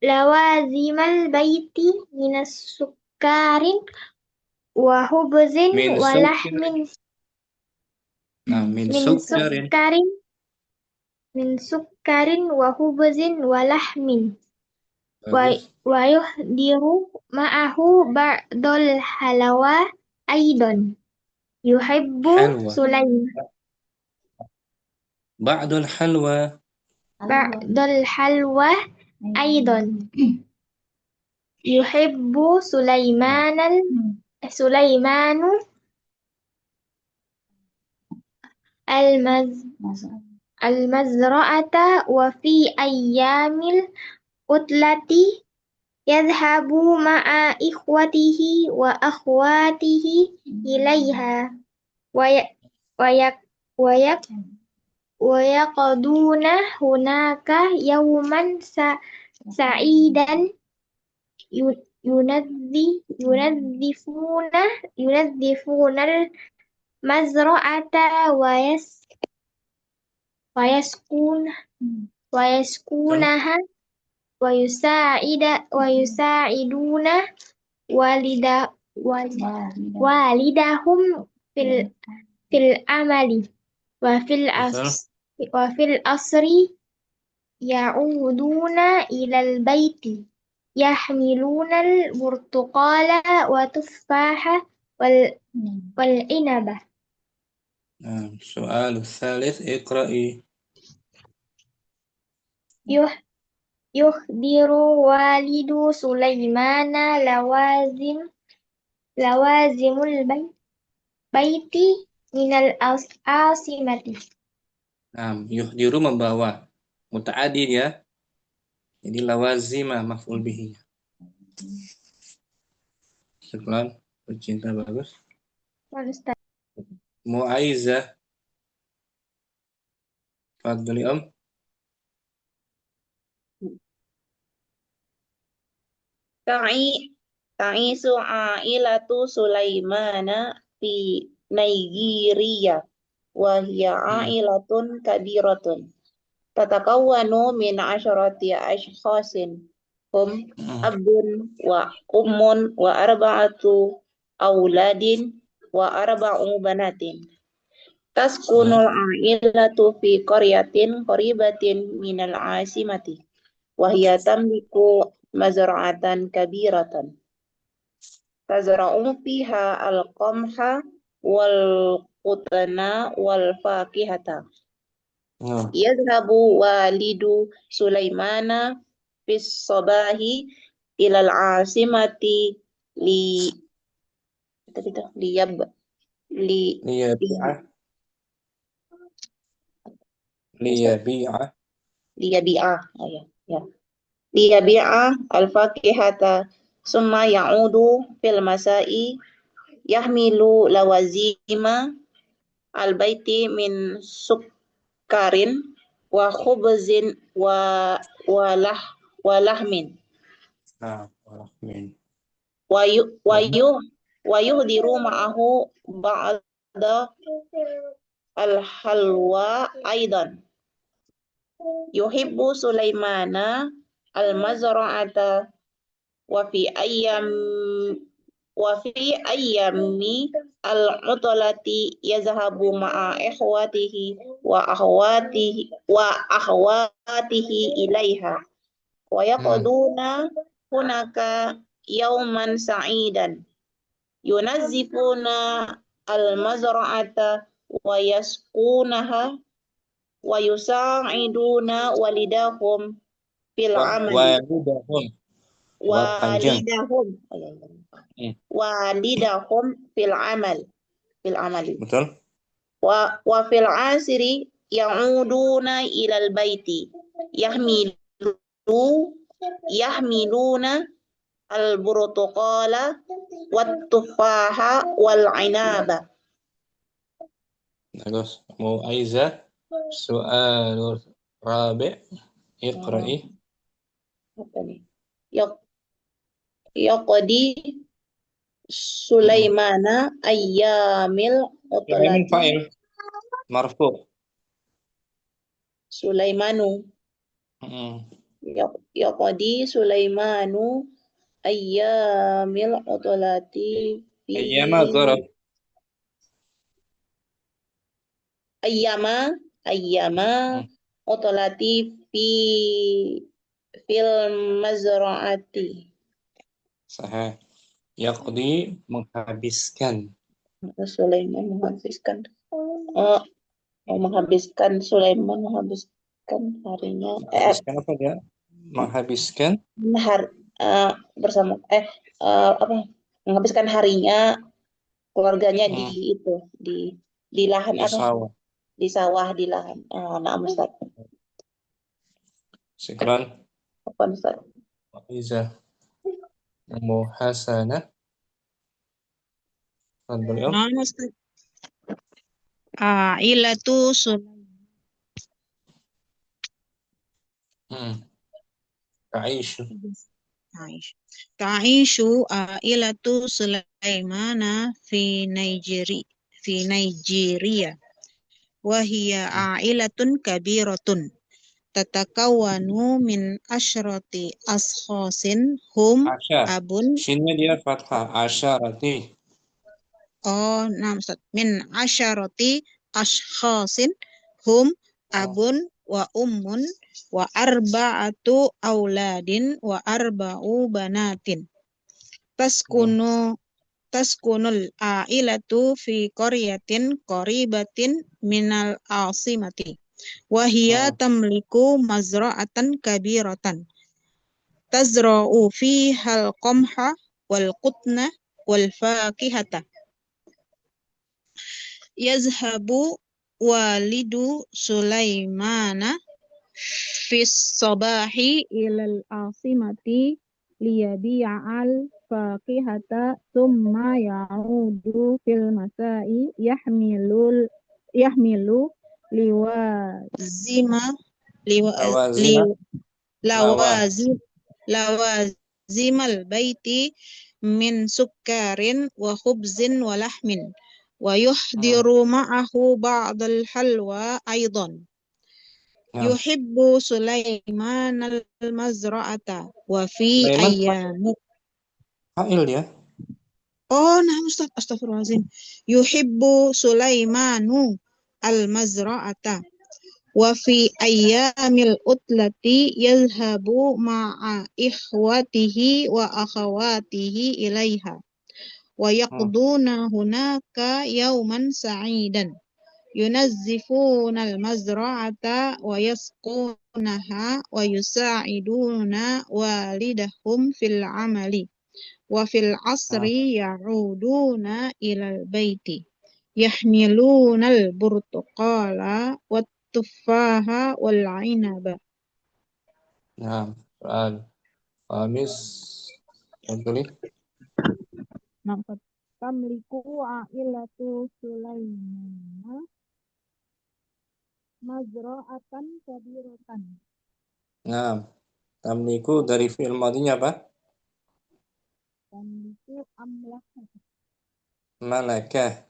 lawazimal baiti minas sukkarin wa hubzin wa lahmin min sukkarin wa hubzin wa lahmin wa yuhdiru ma'ahu ba'dul halawa aidan yuhibbu Sulaiman ba'dul halwa aidan yuhibbu Sulaimanu al-mazra'ata wa fi ayyamil utlati yadhhabu ma'a ikhwatihi wa akhwatihi ilaiha wa yaqduna hunaka yawman sa'idan yunaddifuna al-mazra'ata wa yaskunaha wa yusaiduna walidahum fil amali wa fil asri ya'uduna ilal baiti yahmiluna al-burtuqala wa tuffaha wal inaba. Soal tsalits iqra'i. Yuhdiru walidu Sulaimana lawazimul baiti minal asimati. Yuhdiru membawa muta'addi ya. Jadi lawazimah maf'ul bihi. Sekian, Cinta bagus. Mu'aizah. Fadhli Ta'i Ta'isu ailatu Sulaimana fi Nigeria wa hiya ailatun kabiratun tatakawwanu min 'asharati ashkhasin hum abun wa ummun wa arba'atu auladin wa arba'u banatin taskunul ailatu fi qaryatin qaribatin minal asimati wa hiya tamliku mazra'atan kabiratan tazra'u fiha al-qamha wal qutna wal fakihata yadhhabu walidu Sulaimana fis sabahi ilal asimati li liyabi'a liyabi'a al-fakihata summa ya'udu fil masai yahmilu lawazima al-baiti min sukkarin wa khubzin wa lahmin wa yuhdiru ma'ahu ba'da al-halwa aidan yuhibbu Sulaimana al-mazra'ata wa fi ayyami al-utlati yazhabu ma'a ikhwatihi wa akhwatihi ilaiha wa yaquduna hunaka yawman sa'idan yunazzifuna al-mazra'ata wa yasqunaha wa yusa'iduna walidahum fil amali walidahum fil amali betul. wa fil asri ya'uduna ilal baiti yahmiluna al-burtuqala wat tufaha wal inaba. Bagus. Mau Aiza soal rabi' iqra'i. Apa nih? Yaqdi Sulaimana ayyamil Sulaiman utlati fa'il marfu'. Sulaimanu yaqdi Sulaimanu ayyamil utlati fi Ayyama zaraf. ayyama utlati fil mazra'ati. Sahih. Yaqdi menghabiskan. Sulaiman menghabiskan harinya Menghabiskan apa dia? Menghabiskan bersama menghabiskan harinya keluarganya di lahan di sawah. di sawah di lahan. Nah, Ustaz. Syukran. Apa Ustaz? Aiza. Mau Hasanah. Beliau. Nah, Ustaz. Ailatu Ta'ishu. Ta'ishu ailatu Sulaimana fi Nigeria. Wa hiya ailatun kabiratun. Tatakawwanu min asyrati ashkhasin hum abun. Shinnya dia fathah. Asyarati. Oh, nah Ustaz. Min asyarati ashkhasin hum abun wa ummun wa arba'atu auladin wa arba'u banatin. Taskunul ailatu fi qaryatin qaribatin minal asimati. Wa hiya tamliku mazra'atan kabiratan. Tazra'u fihal qamha wal qutna wal fakihata. Yazhabu walidu Sulaimana fis sabahi ilal asimati liyabi'al fakihata thumma ya'udu fil masai yahmilu lawazimal baiti min sukkarin wa khubzin wa lahmin wa yuhdiru ma'ahu ba'dal halwa aidan. Yuhibbu Sulaiman al-mazra'ata wa fi Sulaiman ayyamu. fa'il ya. Oh, nah Ustaz, astagfirullahaladzim. Yuhibbu Sulaimanu al-mazra'ata wa fi ayyamil utlati yadhhabu ma'a ikhwatihi wa akhawatihi ilaiha wa yaqduna hunaka yawman sa'idan yunazzifuna al-mazra'ata wa yasqunaha wa yusa'iduna walidahum fil amali wa fil asri ya'uduna ilal baiti yahmiluna al-burtuqala wat tufaha wal ainaba. Nah, soal Khamis yang tulis. Nampak tamliku ailatu Sulaiman mazra'atan kabiratan. Nah, tamliku dari fi'il madinya apa? Tamliku amlaka. Malaka.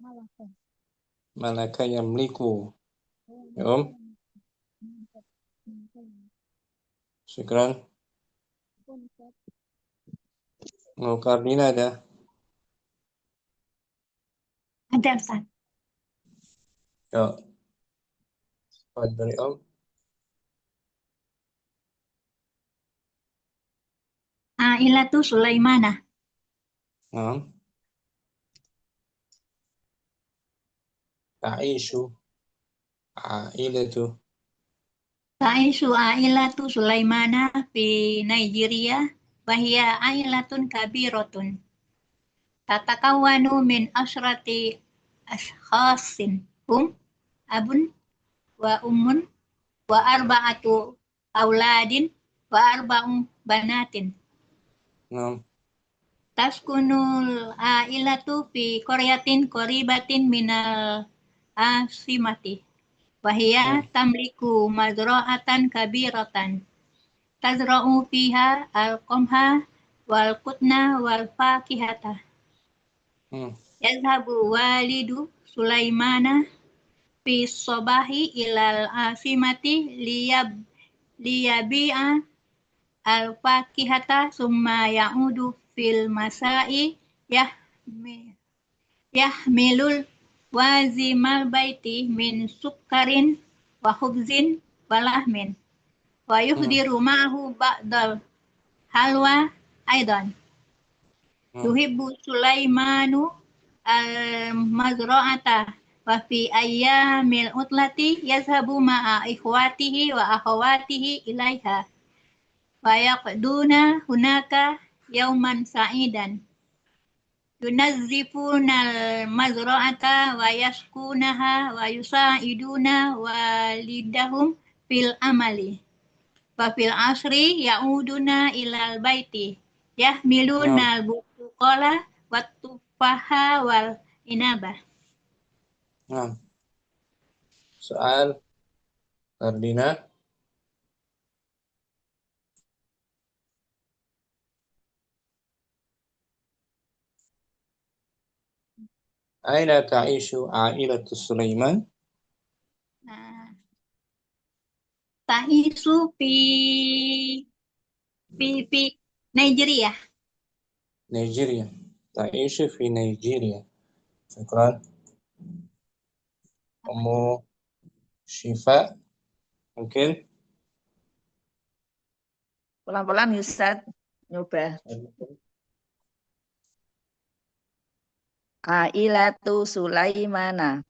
Malaka. Malaka yamliku. Ya, Syukran. Mau Kardina ada? Ada Ustaz. Ya. Dari Om. Ailatu Sulaimana. Nah. Ta'ishu. Ailatu. Ta'ishu ailatu Sulaimana fi Nigeria wa hiya ailatun kabiratun. Tatakawanu min asyrati ashkhasin abun wa ummun wa arba'atu auladin wa arba'u banatin. Nah. Taskunul ailatu fi qaryatin qaribatin minal asimati. Wahia tamliku mazra'atan kabiratan. Tazra'u fiha al-qamha wal qutna wal fakihata. Yazhabu walidu Sulaimana fi sobahi ilal asimati liyabi'a al-fakihata summa ya'udu fil masai yahmilul wazimal baiti min sukkarin wa khubzin wa lahmin wa yuhdiru ma'ahu ba'dal halwa aidan. Yuhibbu Sulaimanu al-mazra'ata wa fi ayyamil utlati yazhabu ma'a ikhwatihi wa akhawatihi ilaiha wa yaqduna hunaka yauman sa'idan yunazzifuna al-mazra'ata wa yaskunaha wa yusa'iduna walidahum fil amali wa fil asri ya'uduna ilal baiti yahmiluna al-butuqala wat tufaha wal inaba. Nah. Soal Kardina. Aina ta'ishu ailatu Sulaiman? Ta'isu fi Nigeria. Nigeria. Ta'ishu fi Nigeria. Syukran. Ummu Syifa. Mungkin? Pelan-pelan Ustaz. Nyoba. Ailatu Sulaimana.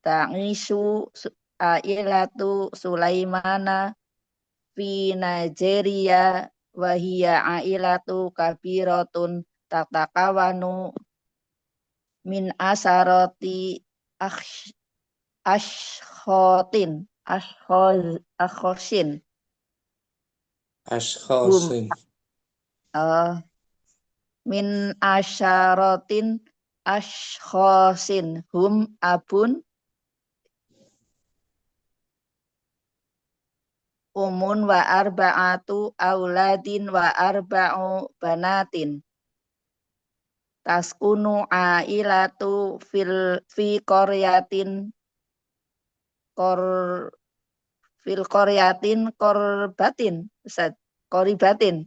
Ta'ishu ailatu Sulaimana fi Nigeria wa hiya ailatu kabiratun tatakawanu min asarati ashkhosin min asyaratin ashkhosin hum abun umun wa arba'atu auladin wa arba'u banatin. Taskunu ailatu fi qaryatin korbatin Ustaz. Qoribatin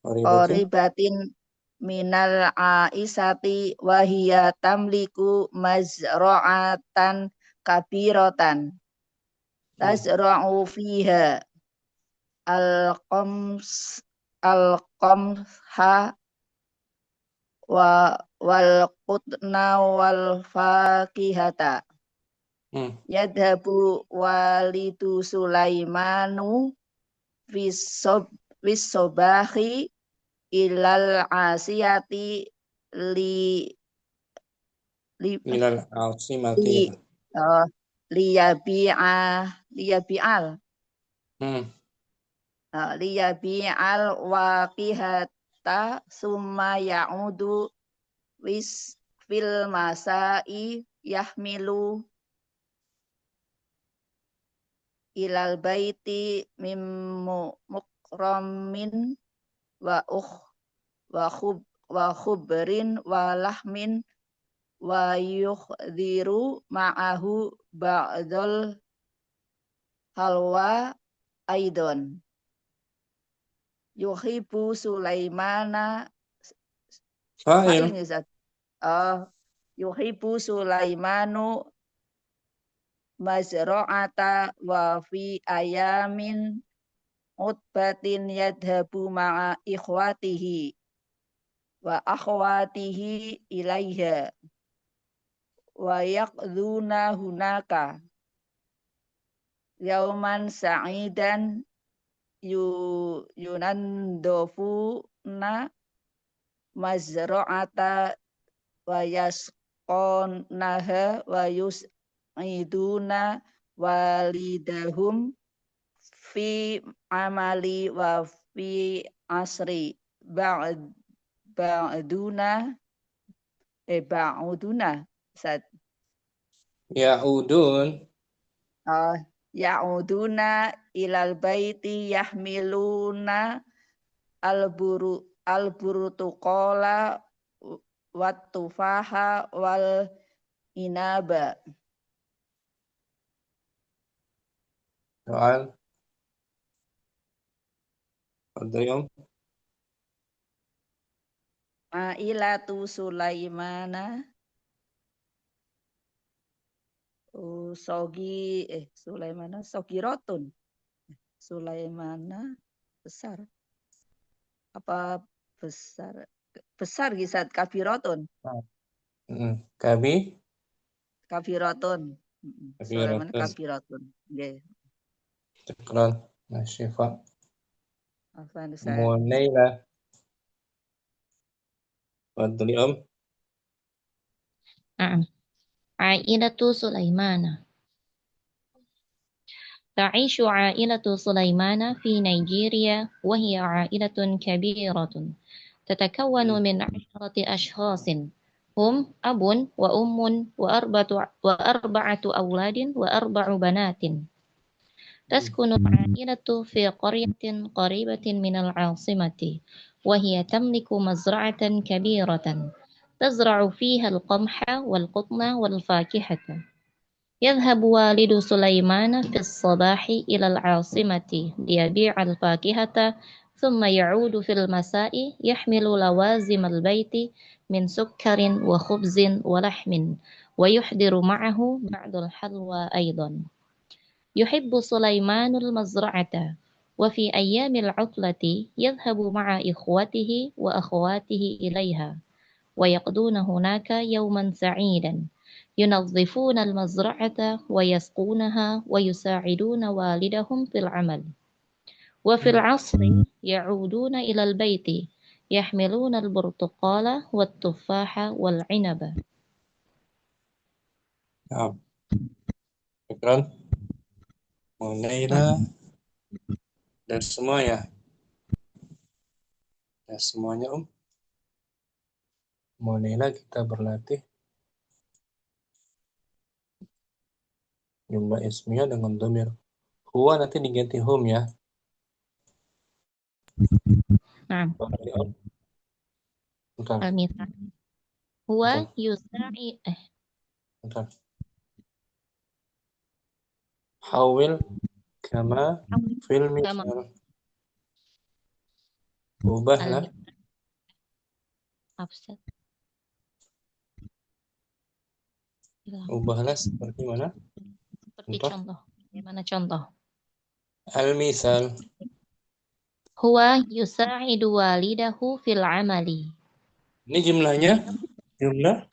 Qoribatin minal aisati wahia tamliku mazra'atan kabiratan tazra'u fiha al-qamha wal qutna wal fakihata. Yadhabu walidu Sulaimanu wisobahi ilal asiyati Ilal asimati. liyabi'al waqihata summa ya'udu fil masai yahmilu ilal baiti mimmu mukramin wa khubrin wa lahmin wa yukhdiru ma'ahu ba'dal halwa aidon. Yuhibu Sulaimana Fa'il. Yuhibu Sulaimanu mazra'ata wa fi ayamin utbatin yadhabu ma'a ikhwatihi wa akhwatihi ilaiha wa yaqduna hunaka yauman sa'idan yunandofuna mazra'ata wa yasqonaha wa yus'iduna walidahum fi amali wa fi asri ba'duna Ustaz. Ya'uduna ilal baiti yahmiluna al-burtuqala wat tufaha wal inaba. Soal. Fadhil. Ailatu Sulaimana Sulaimana Sogirotun. Sulaimana besar. Apa besar? Besar gisat kabirotun. Kabirotun. Sulaimana kabirotun. Nggih. Syukran. Nasyifa. Afwan Ustaz. Munaila. Fadhil. Ailatu Sulaimana. تعيش عائلة سليمان في نيجيريا وهي عائلة كبيرة تتكون من 10 أشخاص هم أب وأم وأربعة أولاد وأربع بنات. تسكن العائلة في قرية قريبة من العاصمة وهي تملك مزرعة كبيرة تزرع فيها القمح والقطن والفاكهة. يذهب والد سليمان في الصباح إلى العاصمة ليبيع الفاكهة ثم يعود في المساء يحمل لوازم البيت من سكر وخبز ولحم ويحضر معه بعض الحلوى أيضا. يحب سليمان المزرعة وفي أيام العطلة يذهب مع إخوته وأخواته إليها ويقضون هناك يوما سعيدا ينظفون المزرعة ويسقونها ويساعدون والدهم في العمل. وفي العصر يعودون إلى البيت يحملون البرتقال والتفاح والعنب. Syukran. Munaila. Dan semuanya. Dan semuanya Munaila kita berlatih jumlah ismiyah dengan dhamir Huwa nanti diganti hum ya. Nah, Bentar, al-mithal. Huwa bentar, yusa'i bentar. Hawil kama fil kama misal. Ubahlah. al-mithal. Absat. Hilang. Ubahlah seperti mana? Seperti Contoh. contoh. Bagaimana contoh? Al-misal. Huwa yusa'idu walidahu fil amali. Ini jumlahnya? Jumlah?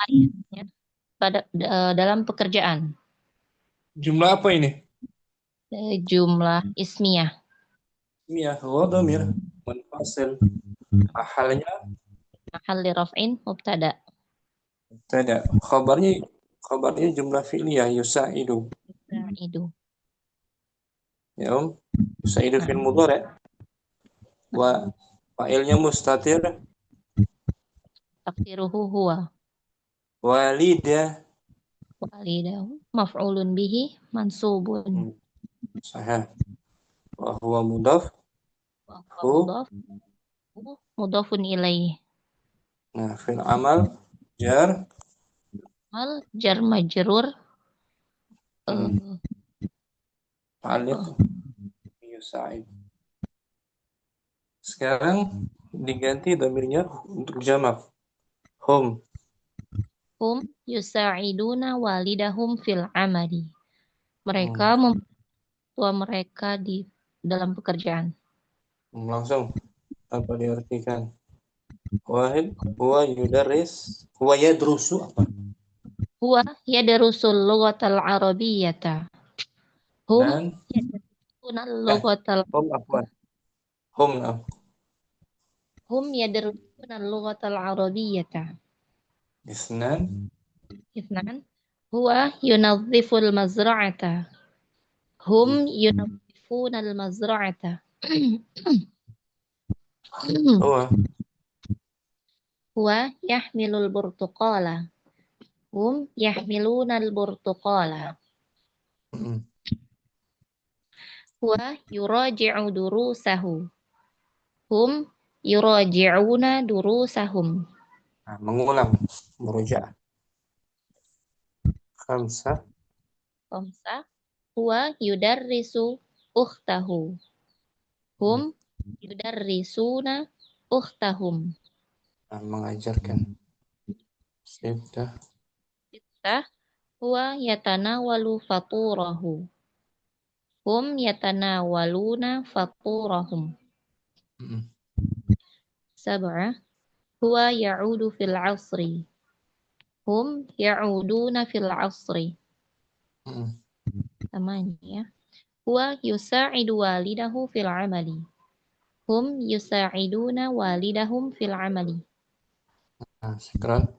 Ya. Dalam pekerjaan. Jumlah apa ini? Jumlah ismiyah. Ismiyah. Huwa dhamir munfasil. Ahalnya Mahalli raf'in mubtada. tidak. Khabarnya jumlah fi'liyah yusa'idu. Yusa'idu. Ya yusa'idu fil mudhari'. Wa fa'ilnya mustatir. Taqdiruhu huwa. Walidah. Walidahu maf'ulun bihi mansubun. Sahih. Wa huwa mudhaf. Hu. Mudhafun ilaih. Nah, fil amal jar. Al jar majrur. Aliq yusa'id. Sekarang diganti dhamirnya untuk jamak. Hum. Hum yusa'iduna walidahum fil amali. Mereka membantu mereka di dalam pekerjaan. Langsung apa diartikan? Wahid huwa yudarris, huwa yadrusu apa? Huwa yadrusul lughatal arabiyyata. Hum yadrusuna lughatal Hum yadrusuna lughatal arabiyyata. Isnan. Huwa yunazziful mazra'ata. Hum yunazzifuna al-mazra'ata. Huwa yahmilul burtuqala. Hum yahmiluna al-burtuqala. Huwa yuraji'u durusahu. Hum yuraji'una durusahum. Mengulang, merujuk. Khamsa. Huwa yudarrisu ukhtahu. Hum yudarrisuna ukhtahum. Mengajarkan. Sittah. Huwa yatanawalu faturahu. Hum yatanawaluna faturahum. Sab'ah. Huwa ya'udu fil 'asri. Hum ya'uduna fil 'asri. Tamanya. Huwa yusa'idu walidahu fil 'amali. Hum yusa'iduna walidahum fil 'amali. Syukran.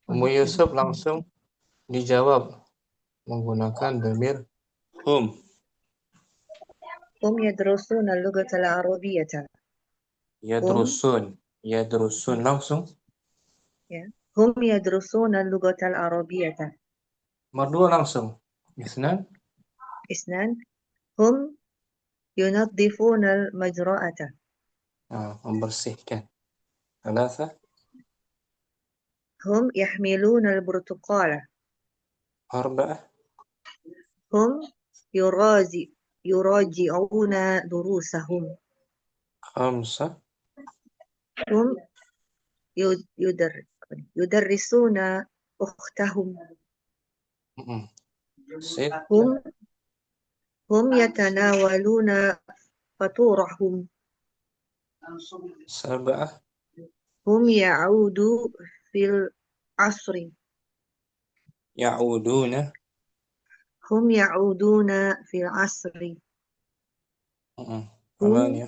Ummu Yusuf langsung dijawab menggunakan dhamir hum. Hum yadrusuna al-lughatal arabiyyata. Yadrusun langsung. Ya. Hum yadrusuna al-lughatal arabiyyata. Mardua langsung. Isnan. Hum yunaddifuna al-majra'ata. Membersihkan. Thalatha. Hum yahmiluna al-burtuqala. Arba'ah. Hum yuraji'una durusahum. Khamsa. Hum yudarrisuna ukhtahum. Hum yatanawaluna faturahum. Sab'ah. Hum ya'udu fil 'asri. Ya'uduna. Hum ya'uduna fil 'asri. Hum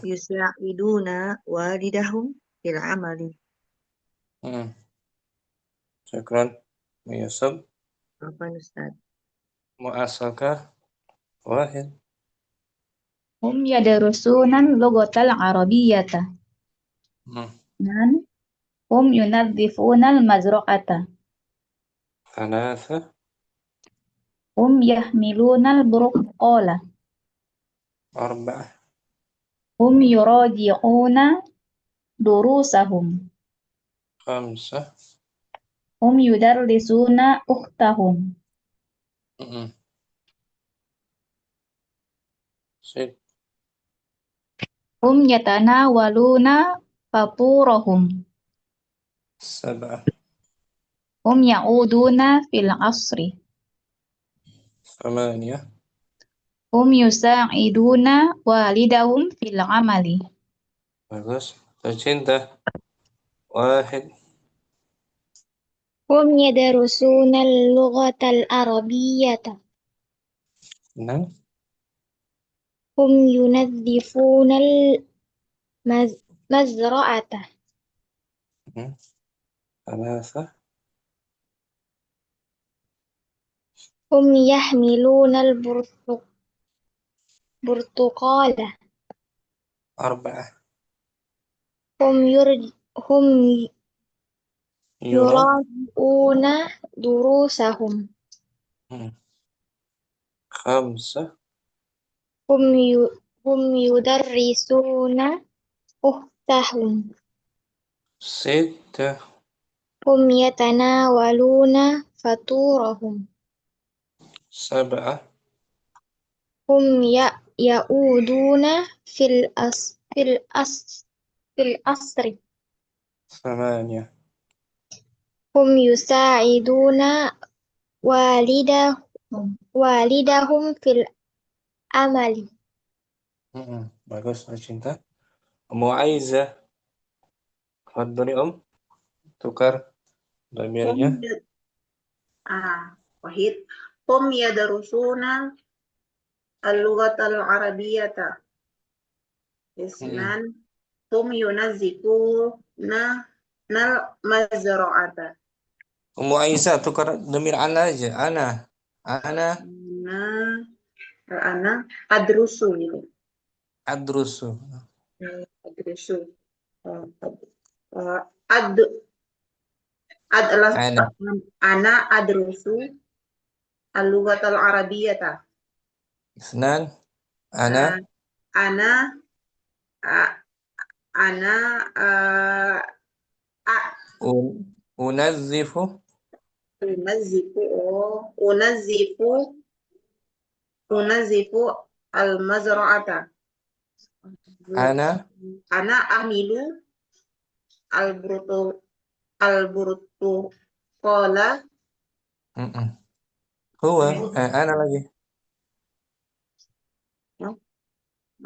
yusa'iduna walidahum fil 'amali. Syukran. Yusuf. Apa Ustaz? Mu'asakah. Wahid. Hum yadrusunan lughatal arabiyyata. Nan hum yunadzifuna al-mazra'ata. Thalatha. yahmilunal burqala. Arba'ah. Yuraji'una durusahum. Khamsah. Yudarrisuna ukhtahum. Sit. Yatanawaluna faturahum. Sab'ah. Ya'uduna fil asri. Thamaniyah. Yusa'iduna walidahum fil amali. Bagus. Tercinta. Wahid. Yadarusuna al-lughatal arabiyyata. Enam. Yunadzifuna al-mazra'ata. Thalatha. Yahmiluna al-burtuqala. Arba'ah. Yuraji'una durusahum. Khamsah. Yudarrisuna ukhtahum. Sittah. Yatanawaluna faturahum. Sab'ah. Ya'uduna fil asri. Thamaniyah. Yusa'iduna walidahum fil amali. Bagus, tercinta. Ummu Aizah. Fadhali tukar dhamirnya. Wahid. Yadarusuna al-lughatal arabiyyata. Isnan. Yunazzifuna mazra'ata. Ummu Aisyah tukar dhamir ana aja. Ana Adrusu. adrusu. Adrusu. Adalah ana adrusu al-lughatal arabiyyata. Isnan. Ana unazzifu al-mazra'ata. Ana ahmilu al-burtuqala. Huwa ana lagi.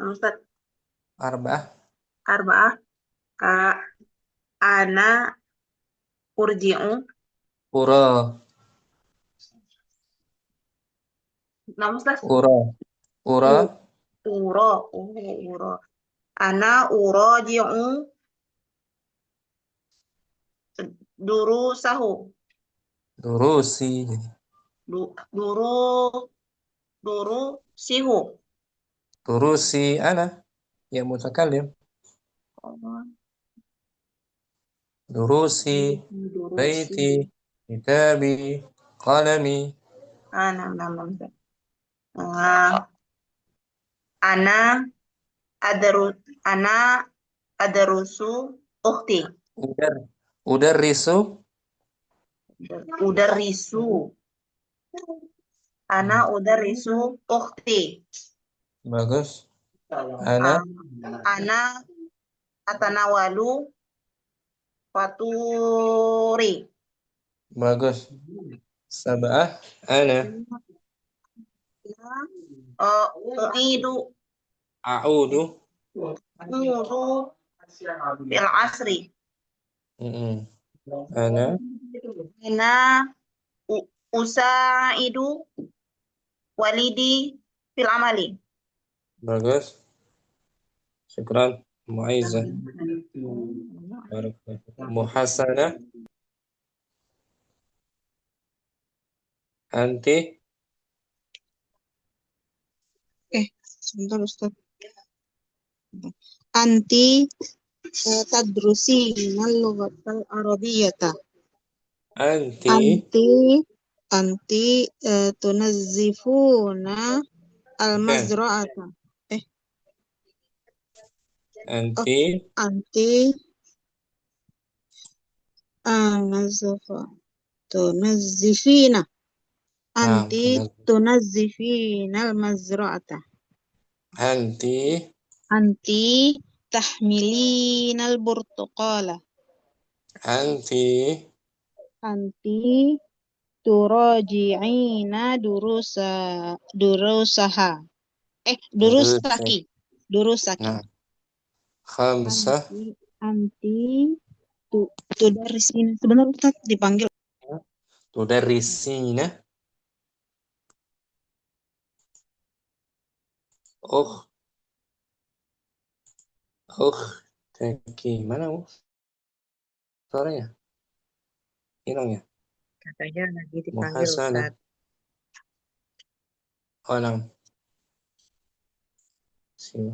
Ustaz. Arba'ah. Ana urji'u. Ura. Nama Ustaz? Ura. Ana uraji'u durusahu. Durusihu. Durusi ana ya mutakallim. Durusi, baiti, kitabi, qalami. Ana adarusu ukhti. Udarrisu. Ana udarrisu ukhti. Bagus. Ana atanawalu faturi. Bagus. Sab'ah. Ana a'udu bil asri. Ana usaidu walidi fil amali. Bagus. Syukran Mu'aizah. Muhasana. Anti. Sebentar Ustaz. Anti tadrusi al-lughatal arabiyyata. Anti Anti tunazzifuna al-mazra'ata. Anti Anti tunazzifina. Anti tunazzifina al-mazra'ata. Anti Anti tahmilina al-burtuqala. Anti Anti turaji'ina durusaha. Durusaki. Nah, khamsah Anti tudarrisina. Sebentar Ustaz dipanggil. tudarrisina. Taki. Mana suaranya? Hilang ya? Katanya lagi dipanggil Muhasana. Ustaz. Hilang. Sini.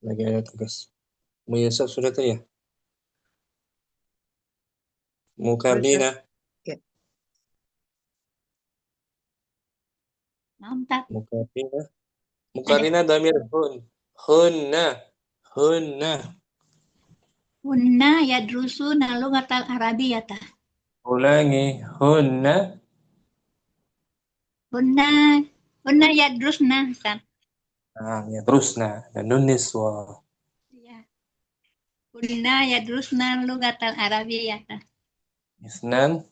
Lagi ada tugas. Muyasab sudah tuh ya? Mukallina. Ya. Nampak. Mukallina damir hunna. Hunna yadrusuna lughatal arabiyyata. Ulangi hunna yadrusna, Ustaz. ya terusna dan nun niswa. Ya. Hunna yadrusna lughatal arabiyyata. Isnan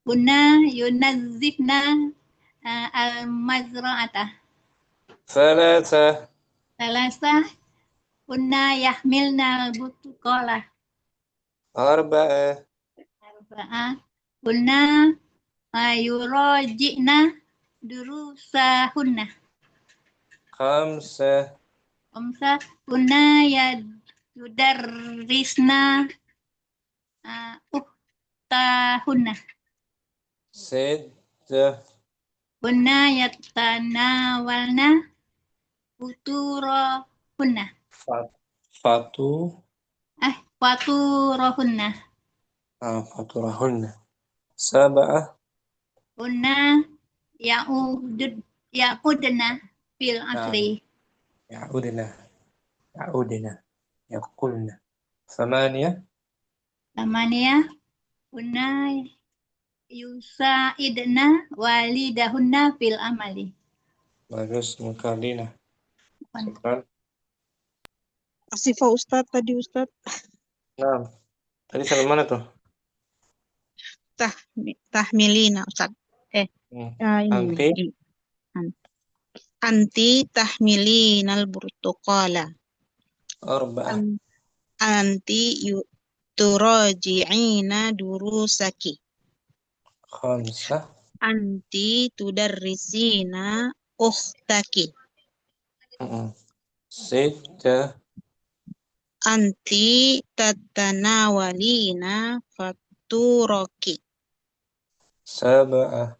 Hunna yunazzifna al-mazra'ata. Salasa Hunna yahmilna al-burtuqala. Arba'a Hunna yuraji'na durusahunna. Khamsa Hunna yudarrisna uktahunna. Sitta Hunna yatanawalna futurahunna. Faturahunna. Faturahunna. Sab'ah Hunna ya'udna fil asri. Ya'udna Yaqulna. Thamaniyah Hunna yusa'idna walidahunna fil amali. Bagus, Mukallina. Syukran. Asifah Ustaz tadi Ustaz. Nah, tadi sampai mana tuh? Tahmilina Ustaz. Anti Anti tahmilina al-burtuqala. Arba'ah Anti turaji'ina durusaki. Khamsah Anti tudarrisina ukhtaki. Sitta Anti tatanawalina faturaki. Sab'ah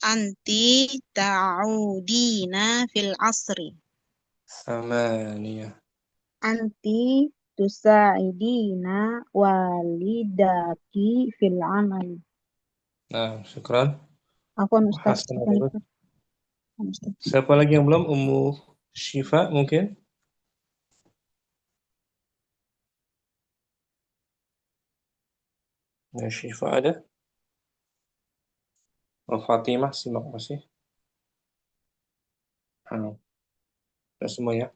Anti ta'udina fil asri. Thamaniyah Anti tusa'idina walidaki fil amal. Nah, syukran. Afwan Ustaz. Siapa lagi yang belum? Ummu Syifa mungkin? Ya, Syifa ada? Fatimah, simak masih. Sudah semua ya.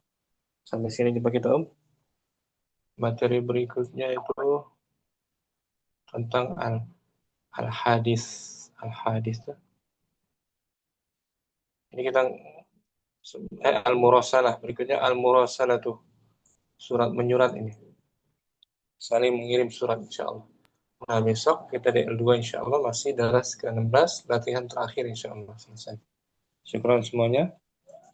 Sampai sini jumpa kita Materi berikutnya itu tentang al-hadis. Al-hadis tuh. Ini kita al-murasalah. Berikutnya al-murasalah tuh. Surat menyurat ini. Saling mengirim surat insyaallah. Nah, besok kita di L2 insyaallah masih daras ke-16, latihan terakhir insyaallah selesai. Syukran semuanya.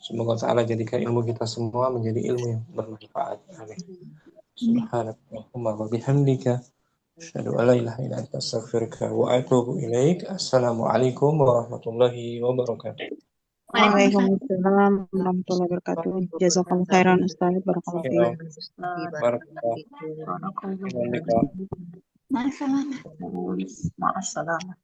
Semoga Allah jadikan ilmu kita semua menjadi ilmu yang bermanfaat. Amin. Subhanakallahumma wa bihamdika asyhadu an la ilaha illa anta astaghfiruka wa atubu ilaik. Assalamualaikum warahmatullahi wabarakatuh. Waalaikumsalam warahmatullahi wabarakatuh. Jazakallahu khairan Ustaz. Barakallahu fiik. Barakallahu. Tulis ma'assalamah.